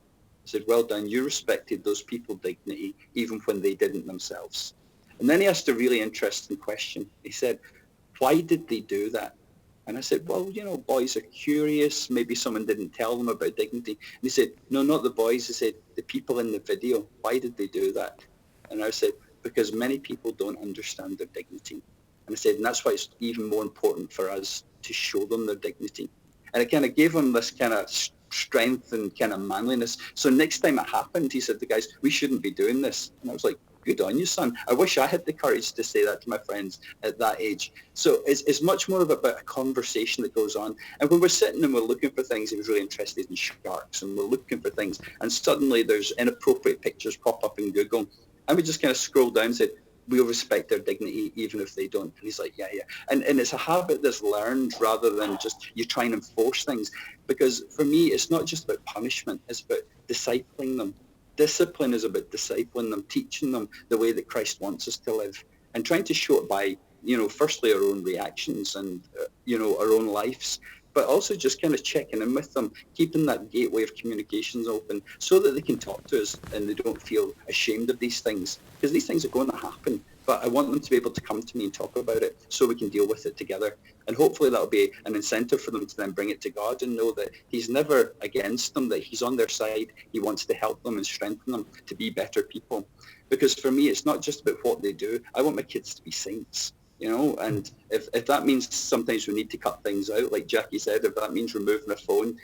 I said, well done, you respected those people's dignity even when they didn't themselves. And then he asked a really interesting question. He said, why did they do that? And I said, well, boys are curious. Maybe someone didn't tell them about dignity. And he said, no, not the boys. He said, the people in the video, why did they do that? And I said, because many people don't understand their dignity. And I said, and that's why it's even more important for us to show them their dignity. And I kind of gave him this kind of strength and kind of manliness. So next time it happened, he said to the guys, we shouldn't be doing this. And I was like, good on you, son. I wish I had the courage to say that to my friends at that age. So it's much more about a conversation that goes on. And when we're sitting and we're looking for things, he was really interested in sharks, and we're looking for things, and suddenly there's inappropriate pictures pop up in Google, and we just kind of scroll down and say, we'll respect their dignity even if they don't. And he's like, yeah. And it's a habit that's learned rather than just you try and enforce things. Because for me, it's not just about punishment, it's about discipling them. Discipline is about discipling them, teaching them the way that Christ wants us to live, and trying to show it by, firstly our own reactions and, our own lives, but also just kind of checking in with them, keeping that gateway of communications open so that they can talk to us and they don't feel ashamed of these things, because these things are going to happen. But I want them to be able to come to me and talk about it so we can deal with it together. And hopefully that'll be an incentive for them to then bring it to God and know that he's never against them, that he's on their side. He wants to help them and strengthen them to be better people. Because for me, it's not just about what they do. I want my kids to be saints, and if that means sometimes we need to cut things out, like Jackie said, if that means removing a phone,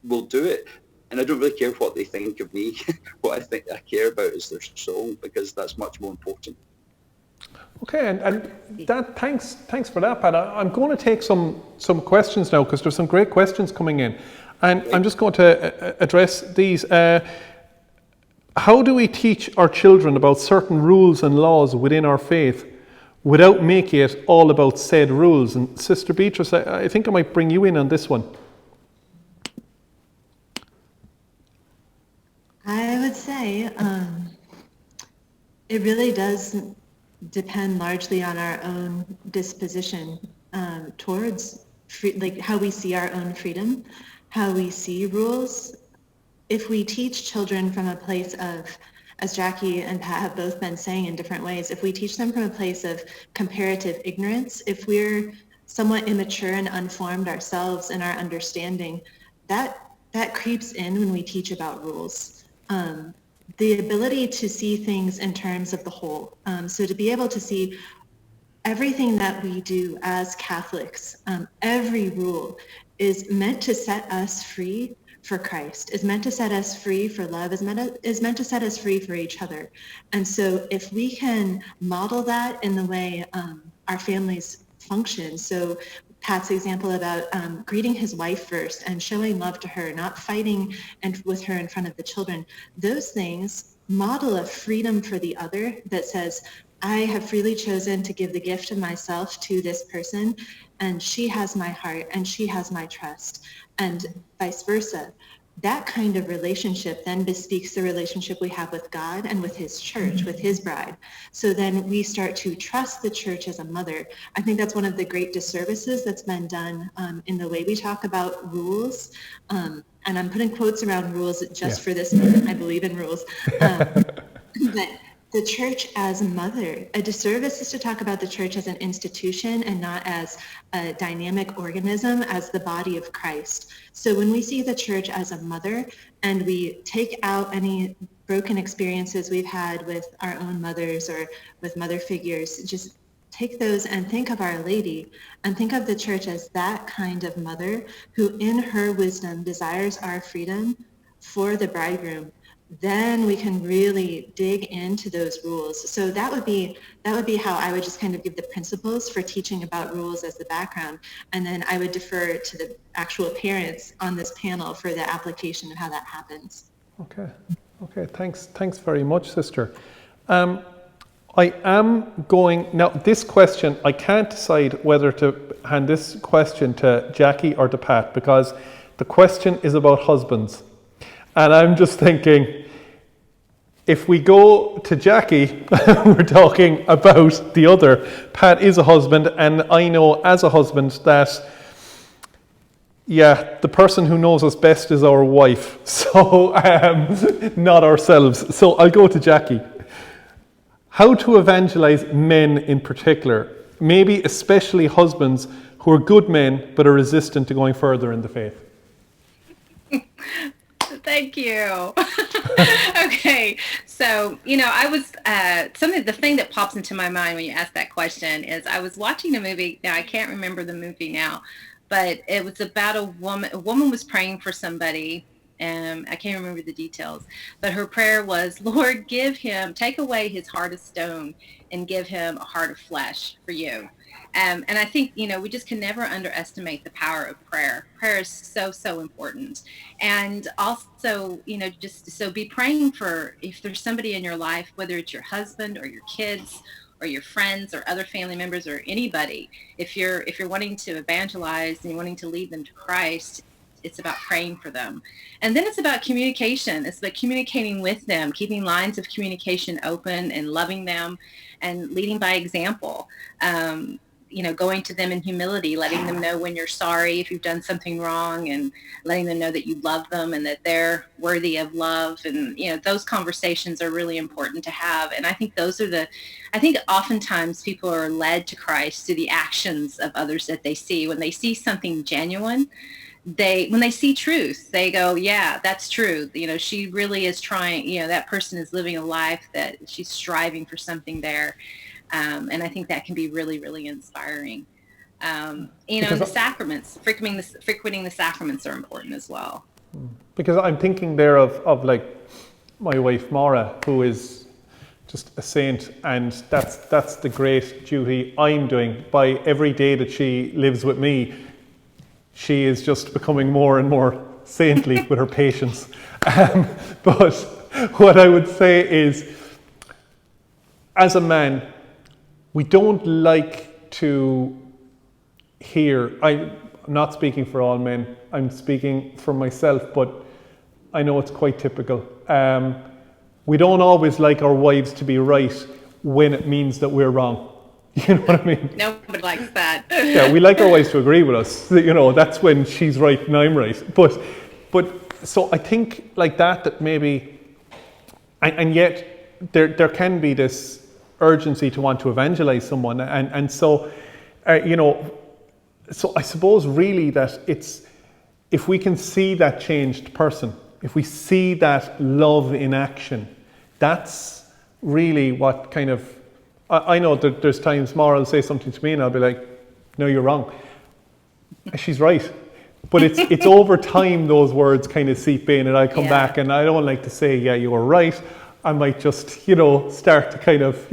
we'll do it. And I don't really care what they think of me. What I care about is their soul, because that's much more important. Okay, and that, thanks for that, Pat. I'm going to take some questions now, because there's some great questions coming in, and I'm just going to address these. How do we teach our children about certain rules and laws within our faith without making it all about said rules? And Sister Beatrice, I think I might bring you in on this one. I would say it really does depend largely on our own disposition towards how we see our own freedom, how we see rules. If we teach children from a place of, as Jackie and Pat have both been saying in different ways, if we teach them from a place of comparative ignorance, if we're somewhat immature and unformed ourselves in our understanding, that creeps in when we teach about rules. The ability to see things in terms of the whole. So to be able to see everything that we do as Catholics, every rule is meant to set us free for Christ, is meant to set us free for love, is meant to set us free for each other. And so if we can model that in the way our families function, so Pat's example about greeting his wife first and showing love to her, not fighting with her in front of the children, those things model a freedom for the other that says, I have freely chosen to give the gift of myself to this person, and she has my heart and she has my trust, and vice versa. That kind of relationship then bespeaks the relationship we have with God and with his church, with his bride. So then we start to trust the church as a mother. I think that's one of the great disservices that's been done in the way we talk about rules. And I'm putting quotes around rules just for this moment. I believe in rules. But the church as a mother, a disservice is to talk about the church as an institution and not as a dynamic organism, as the body of Christ. So when we see the church as a mother and we take out any broken experiences we've had with our own mothers or with mother figures, just take those and think of Our Lady and think of the church as that kind of mother who in her wisdom desires our freedom for the bridegroom. Then we can really dig into those rules. So that would be how I would just kind of give the principles for teaching about rules as the background, and then I would defer to the actual parents on this panel for the application of how that happens. Okay. Thanks very much, Sister. I am going now. This question, I can't decide whether to hand this question to Jackie or to Pat, because the question is about husbands. And I'm just thinking, if we go to Jackie, we're talking about the other. Pat is a husband, and I know as a husband that, the person who knows us best is our wife, so not ourselves. So I'll go to Jackie. How to evangelize men in particular, maybe especially husbands who are good men but are resistant to going further in the faith? Thank you. Okay. So, I was, the thing that pops into my mind when you ask that question is I was watching a movie. Now, I can't remember the movie now, but it was about a woman. A woman was praying for somebody. I can't remember the details, but her prayer was, Lord, take away his heart of stone and give him a heart of flesh for you. And I think, we just can never underestimate the power of prayer. Prayer is so, so important. And also, just so be praying for, if there's somebody in your life, whether it's your husband or your kids or your friends or other family members or anybody, if you're wanting to evangelize and you're wanting to lead them to Christ, it's about praying for them. And then it's about communication. It's about communicating with them, keeping lines of communication open and loving them and leading by example. Going to them in humility, letting them know when you're sorry if you've done something wrong, and letting them know that you love them and that they're worthy of love. And, those conversations are really important to have. And I think I think oftentimes people are led to Christ through the actions of others that they see. When they see something genuine, when they see truth, they go, yeah, that's true. She really is trying, that person is living a life that she's striving for something there. And I think that can be really, really inspiring. The sacraments, frequenting the sacraments are important as well. Because I'm thinking there of like my wife, Maura, who is just a saint, and that's the great duty I'm doing. By every day that she lives with me, she is just becoming more and more saintly with her patience. But what I would say is, as a man, we don't like to hear, I'm not speaking for all men, I'm speaking for myself, but I know it's quite typical. We don't always like our wives to be right when it means that we're wrong. You know what I mean? Nobody likes that. Yeah, we like our wives to agree with us. That's when she's right and I'm right. But so I think like that maybe, and yet there can be this urgency to want to evangelize someone, and so so I suppose really that it's, if we can see that changed person, if we see that love in action, that's really what kind of, I know that there's times Maura will say something to me and I'll be like, no, you're wrong. She's right. But it's over time those words kind of seep in, and I come back, and I don't like to say, yeah, you were right. I might just, start to kind of,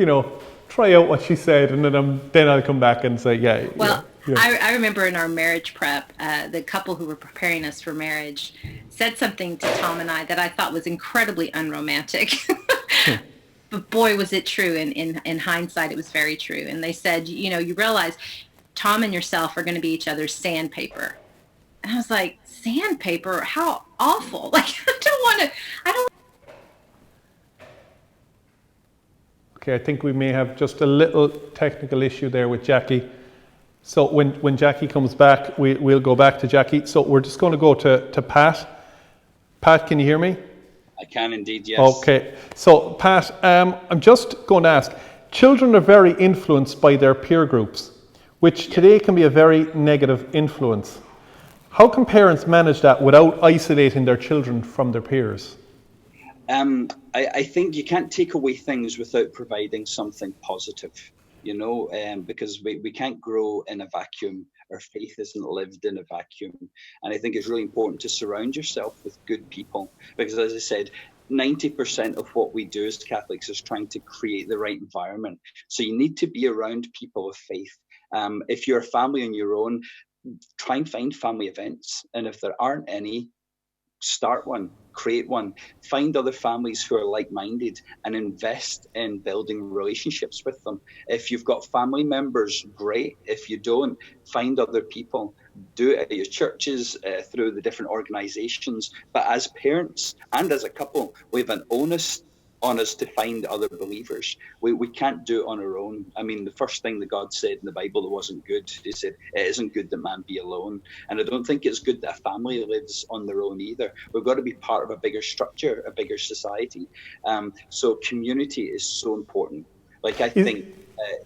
try out what she said, and then I'll come back and say, yeah. Well, yeah. I remember in our marriage prep, the couple who were preparing us for marriage said something to Tom and I that I thought was incredibly unromantic. But boy, was it true. In hindsight, it was very true. And they said, you realize Tom and yourself are going to be each other's sandpaper. And I was like, sandpaper? How awful. Like, I don't. Okay, I think we may have just a little technical issue there with Jackie. So when Jackie comes back, we'll go back to Jackie. So we're just going to go to Pat. Pat, can you hear me? I can indeed, yes. Okay, so Pat, I'm just going to ask, children are very influenced by their peer groups, which today can be a very negative influence. How can parents manage that without isolating their children from their peers? I think you can't take away things without providing something positive, because we can't grow in a vacuum. Our faith isn't lived in a vacuum. And I think it's really important to surround yourself with good people, because as I said, 90% of what we do as Catholics is trying to create the right environment. So you need to be around people of faith. If you're a family on your own, try and find family events. And if there aren't any, start one, create one, find other families who are like-minded and invest in building relationships with them. If you've got family members, great. If you don't, find other people. Do it at your churches, through the different organizations. But as parents and as a couple, we have an onus on us to find other believers. We can't do it on our own. I mean, the first thing that God said in the Bible that wasn't good, he said, it isn't good that man be alone. And I don't think it's good that a family lives on their own either. We've got to be part of a bigger structure, a bigger society. So community is so important. Like, I think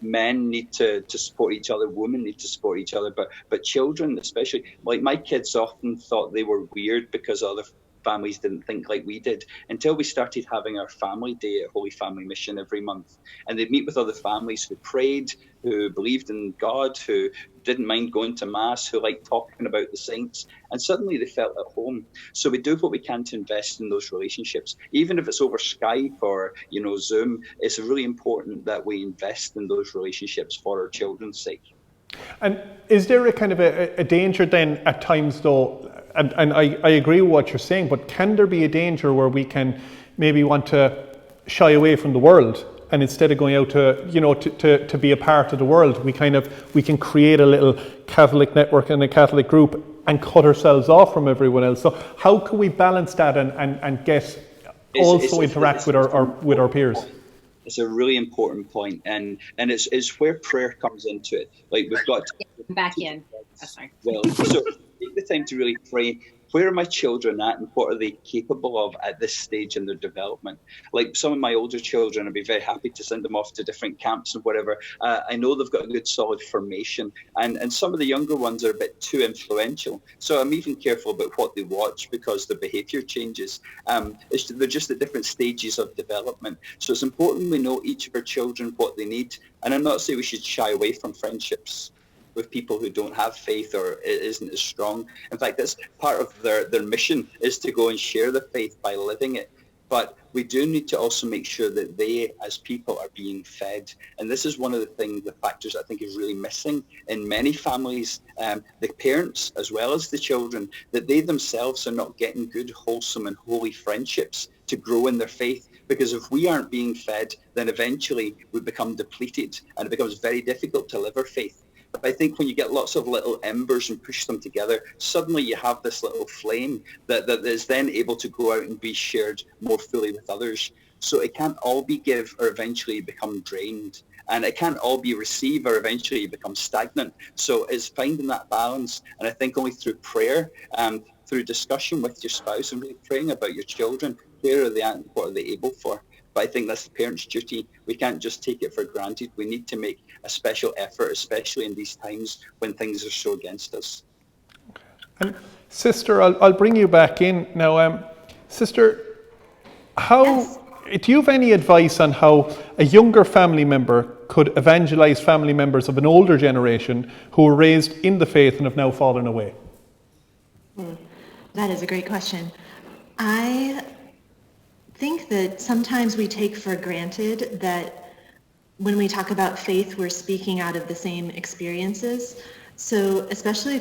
men need to support each other, women need to support each other, but children especially. Like, my kids often thought they were weird because other families didn't think like we did, until we started having our family day at Holy Family Mission every month. And they'd meet with other families who prayed, who believed in God, who didn't mind going to Mass, who liked talking about the saints, and suddenly they felt at home. So we do what we can to invest in those relationships. Even if it's over Skype or, Zoom, it's really important that we invest in those relationships for our children's sake. And is there a kind of a danger then at times though, and I agree with what you're saying, but can there be a danger where we can maybe want to shy away from the world, and instead of going out to be a part of the world, we can create a little Catholic network and a Catholic group and cut ourselves off from everyone else? So how can we balance that and get interact with our peers? It's a really important point, and it's where prayer comes into it. Like, we've got to back in. Oh, sorry. Well, so take the time to really pray. Where are my children at, and what are they capable of at this stage in their development? Like, some of my older children, I'd be very happy to send them off to different camps and whatever. I know they've got a good solid formation, and some of the younger ones are a bit too influential. So I'm even careful about what they watch, because their behaviour changes. They're just at different stages of development. So it's important we know each of our children, what they need. And I'm not saying we should shy away from friendships with people who don't have faith or isn't as strong. In fact, that's part of their mission, is to go and share the faith by living it. But we do need to also make sure that they, as people, are being fed. And this is one of the factors I think is really missing in many families, the parents as well as the children, that they themselves are not getting good, wholesome and holy friendships to grow in their faith. Because if we aren't being fed, then eventually we become depleted, and it becomes very difficult to live our faith. But I think when you get lots of little embers and push them together, suddenly you have this little flame that is then able to go out and be shared more fully with others. So it can't all be give or eventually become drained. And it can't all be receive or eventually become stagnant. So it's finding that balance. And I think only through prayer, through discussion with your spouse and really praying about your children, where are they at and what are they able for? But I think that's the parents' duty. We can't just take it for granted. We need to make a special effort, especially in these times when things are so against us. And Sister, I'll bring you back in now. Sister, do you have any advice on how a younger family member could evangelize family members of an older generation who were raised in the faith and have now fallen away? That is a great question. I think that sometimes we take for granted that when we talk about faith, we're speaking out of the same experiences. So especially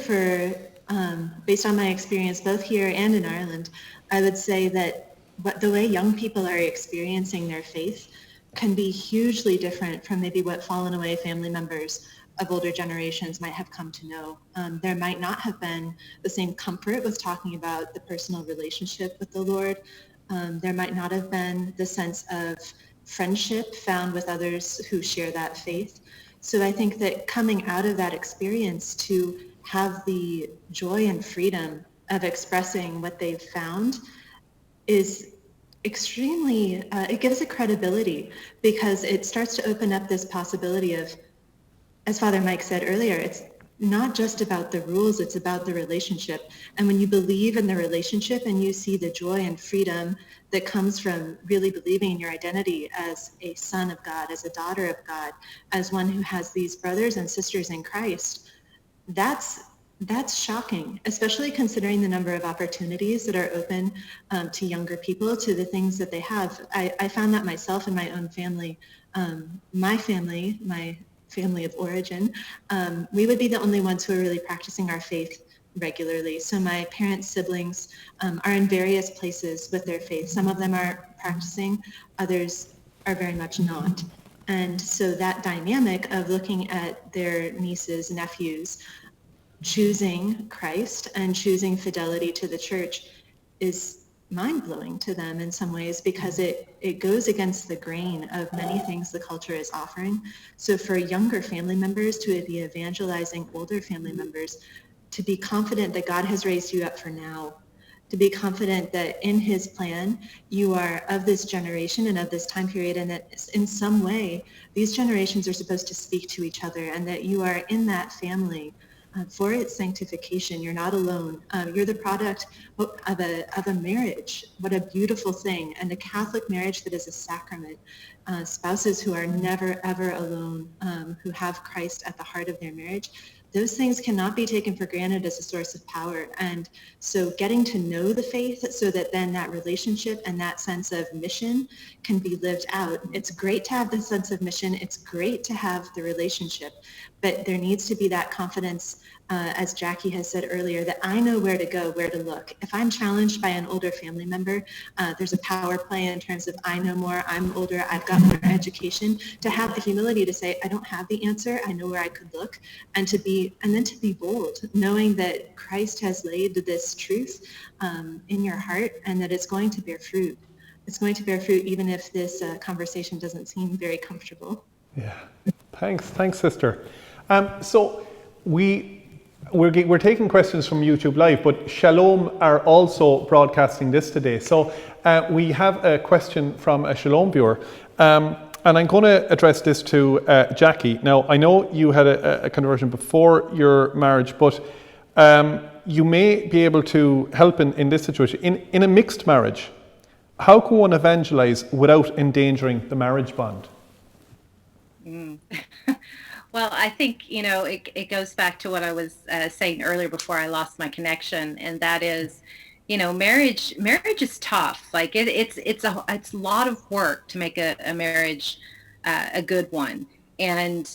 based on my experience both here and in Ireland, I would say that the way young people are experiencing their faith can be hugely different from maybe what fallen away family members of older generations might have come to know. There might not have been the same comfort with talking about the personal relationship with the Lord. There might not have been the sense of friendship found with others who share that faith. So I think that coming out of that experience to have the joy and freedom of expressing what they've found is extremely, it gives it credibility, because it starts to open up this possibility of, as Father Mike said earlier, it's not just about the rules, it's about the relationship. And when you believe in the relationship and you see the joy and freedom that comes from really believing in your identity as a son of God, as a daughter of God, as one who has these brothers and sisters in Christ, that's shocking, especially considering the number of opportunities that are open to younger people, to the things that they have. I found that myself in my own family. My family of origin, we would be the only ones who are really practicing our faith regularly. So my parents' siblings are in various places with their faith. Some of them are practicing, others are very much not. And so that dynamic of looking at their nieces, nephews, choosing Christ and choosing fidelity to the church is mind-blowing to them in some ways, because it goes against the grain of many things the culture is offering. So for younger family members to be evangelizing older family members, to be confident that God has raised you up for now, to be confident that in his plan you are of this generation and of this time period, and that in some way these generations are supposed to speak to each other, and that you are in that family for its sanctification. You're not alone. You're the product of a marriage. What a beautiful thing. And a Catholic marriage that is a sacrament. Spouses who are never, ever alone, who have Christ at the heart of their marriage. those things cannot be taken for granted as a source of power. And so getting to know the faith so that then that relationship and that sense of mission can be lived out. It's great to have the sense of mission. It's great to have the relationship, but there needs to be that confidence, as Jackie has said earlier, that I know where to go, where to look. If I'm challenged by an older family member, there's a power play in terms of I know more, I'm older, I've got more education, to have the humility to say, I don't have the answer, I know where I could look, and then to be bold, knowing that Christ has laid this truth in your heart and that it's going to bear fruit. It's going to bear fruit even if this conversation doesn't seem very comfortable. Yeah, thanks, sister. So we're taking questions from YouTube Live, but Shalom are also broadcasting this today. So we have a question from a Shalom viewer, and I'm going to address this to Jackie. Now, I know you had a conversion before your marriage, but you may be able to help in this situation. In a mixed marriage, how can one evangelize without endangering the marriage bond? Well, I think, it goes back to what I was saying earlier before I lost my connection. And that is, marriage is tough. Like it's a lot of work to make a marriage a good one. And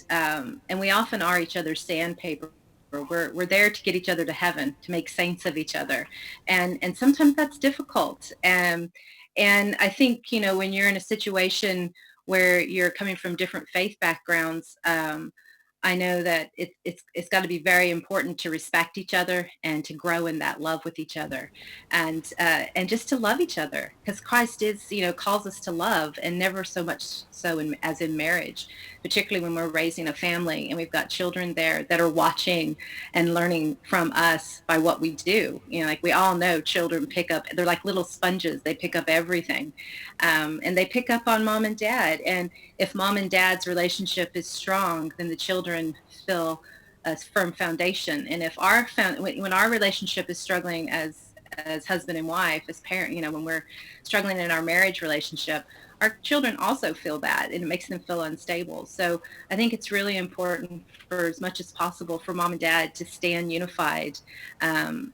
we often are each other's sandpaper. We're there to get each other to heaven, to make saints of each other. And sometimes that's difficult. And I think, when you're in a situation where you're coming from different faith backgrounds, I know that it's got to be very important to respect each other and to grow in that love with each other, and just to love each other, because Christ is, calls us to love, and never so much so as in marriage, particularly when we're raising a family and we've got children there that are watching and learning from us by what we do. Like we all know children they're like little sponges. They pick up everything, and they pick up on mom and dad. And if mom and dad's relationship is strong, then the children feel a firm foundation. And if when our relationship is struggling as husband and wife, as parent, when we're struggling in our marriage relationship, our children also feel that, and it makes them feel unstable. So I think it's really important, for as much as possible, for mom and dad to stand unified,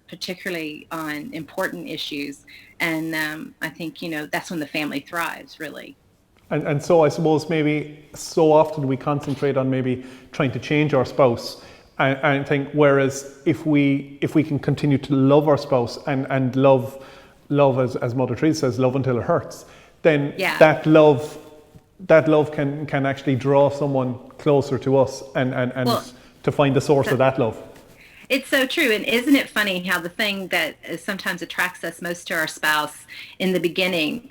particularly on important issues. And I think, that's when the family thrives, really. And so I suppose maybe so often we concentrate on maybe trying to change our spouse, and think, whereas if we can continue to love our spouse and love as Mother Teresa says, love until it hurts, then that love can actually draw someone closer to us and to find the source of that love. It's so true. And isn't it funny how the thing that sometimes attracts us most to our spouse in the beginning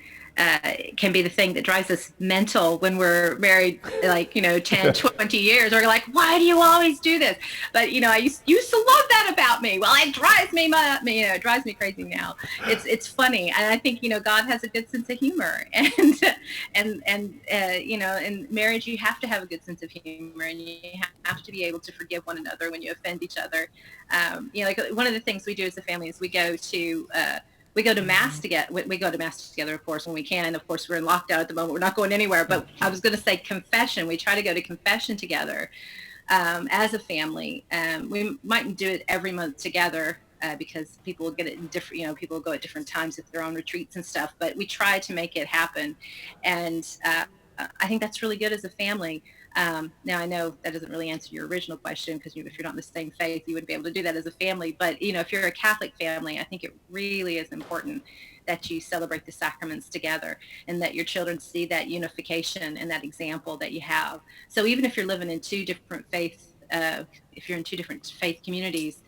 can be the thing that drives us mental when we're married, 10, 20 years, or like, why do you always do this? But, I used to love that about me. Well, it drives me, it drives me crazy now. It's funny. And I think, God has a good sense of humor, and in marriage, you have to have a good sense of humor, and you have to be able to forgive one another when you offend each other. Like one of the things we do as a family is we go to Mass together. We go to Mass together, of course, when we can. And of course, we're in lockdown at the moment. We're not going anywhere. But I was going to say confession. We try to go to confession together as a family. We mightn't do it every month together because people will get it in different, people will go at different times if they're on retreats and stuff. But we try to make it happen. And I think that's really good as a family. Now, I know that doesn't really answer your original question, because if you're not in the same faith, you wouldn't be able to do that as a family. But, if you're a Catholic family, I think it really is important that you celebrate the sacraments together, and that your children see that unification and that example that you have. So even if you're living in two different faiths, if you're in two different faith communities,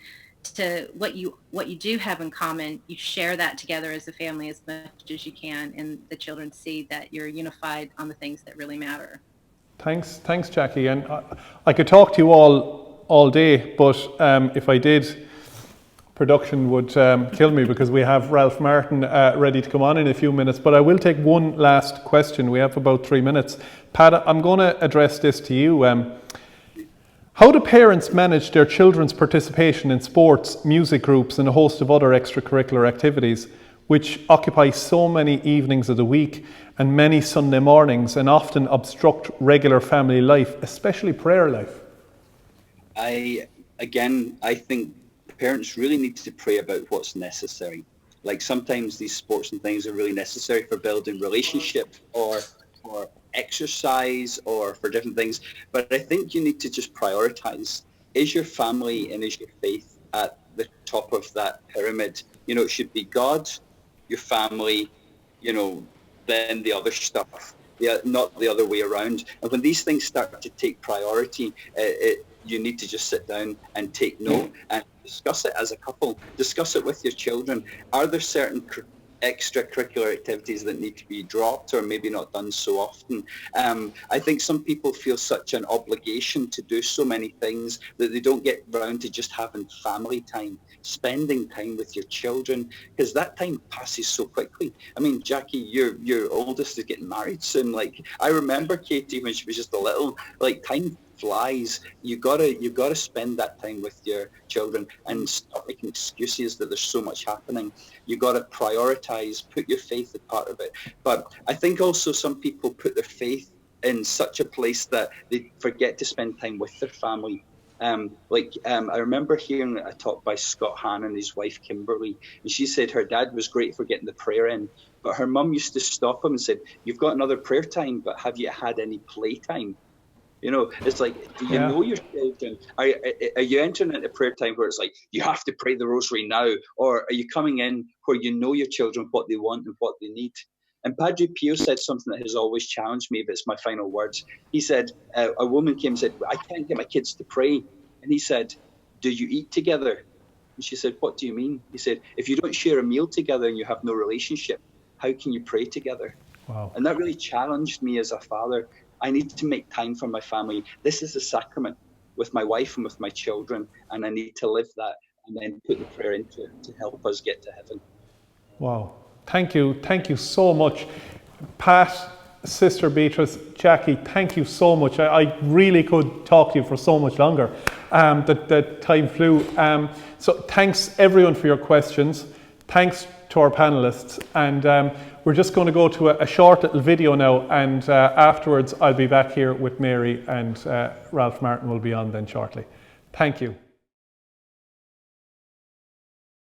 to what you do have in common, you share that together as a family as much as you can, and the children see that you're unified on the things that really matter. Thanks, Jackie. And I could talk to you all day, but if I did, production would kill me, because we have Ralph Martin ready to come on in a few minutes. But I will take one last question. We have about 3 minutes. Pat, I'm going to address this to you. How do parents manage their children's participation in sports, music groups, and a host of other extracurricular activities, which occupy so many evenings of the week and many Sunday mornings, and often obstruct regular family life, especially prayer life? I again, I think parents really need to pray about what's necessary. Like sometimes these sports and things are really necessary for building relationship or for exercise or for different things. But I think you need to just prioritize. Is your family and is your faith at the top of that pyramid? You know, it should be God, your family, you know, then the other stuff. Yeah, not the other way around. And when these things start to take priority, you need to just sit down and take note and discuss it as a couple. Discuss it with your children. Are there certain extracurricular activities that need to be dropped or maybe not done so often? I think some people feel such an obligation to do so many things that they don't get around to just having family time, spending time with your children, because that time passes so quickly. I mean, Jackie, your oldest is getting married soon. Like, I remember Katie when she was just a little, like, time flies. You gotta spend that time with your children and stop making excuses that there's so much happening. You gotta prioritize, put your faith as part of it. But I think also some people put their faith in such a place that they forget to spend time with their family. I remember hearing a talk by Scott Hahn and his wife Kimberly, and she said her dad was great for getting the prayer in, but her mum used to stop him and said, "You've got another prayer time, but have you had any play time?" You know, it's like, do you know your children? Are you entering into prayer time where it's like, you have to pray the rosary now? Or are you coming in where you know your children, what they want and what they need? And Padre Pio said something that has always challenged me, but it's my final words. He said, a woman came and said, "I can't get my kids to pray." And he said, "Do you eat together?" And she said, "What do you mean?" He said, "If you don't share a meal together and you have no relationship, how can you pray together?" Wow. And that really challenged me as a father. I need to make time for my family. This is a sacrament with my wife and with my children, and I need to live that and then put the prayer into it to help us get to heaven. Wow. Thank you so much. Pat, Sister Beatrice, Jackie, thank you so much. I really could talk to you for so much longer. The time flew. So thanks everyone for your questions. Thanks to our panelists. And we're just going to go to a short little video now, and afterwards I'll be back here with Mary, and Ralph Martin will be on then shortly. Thank you.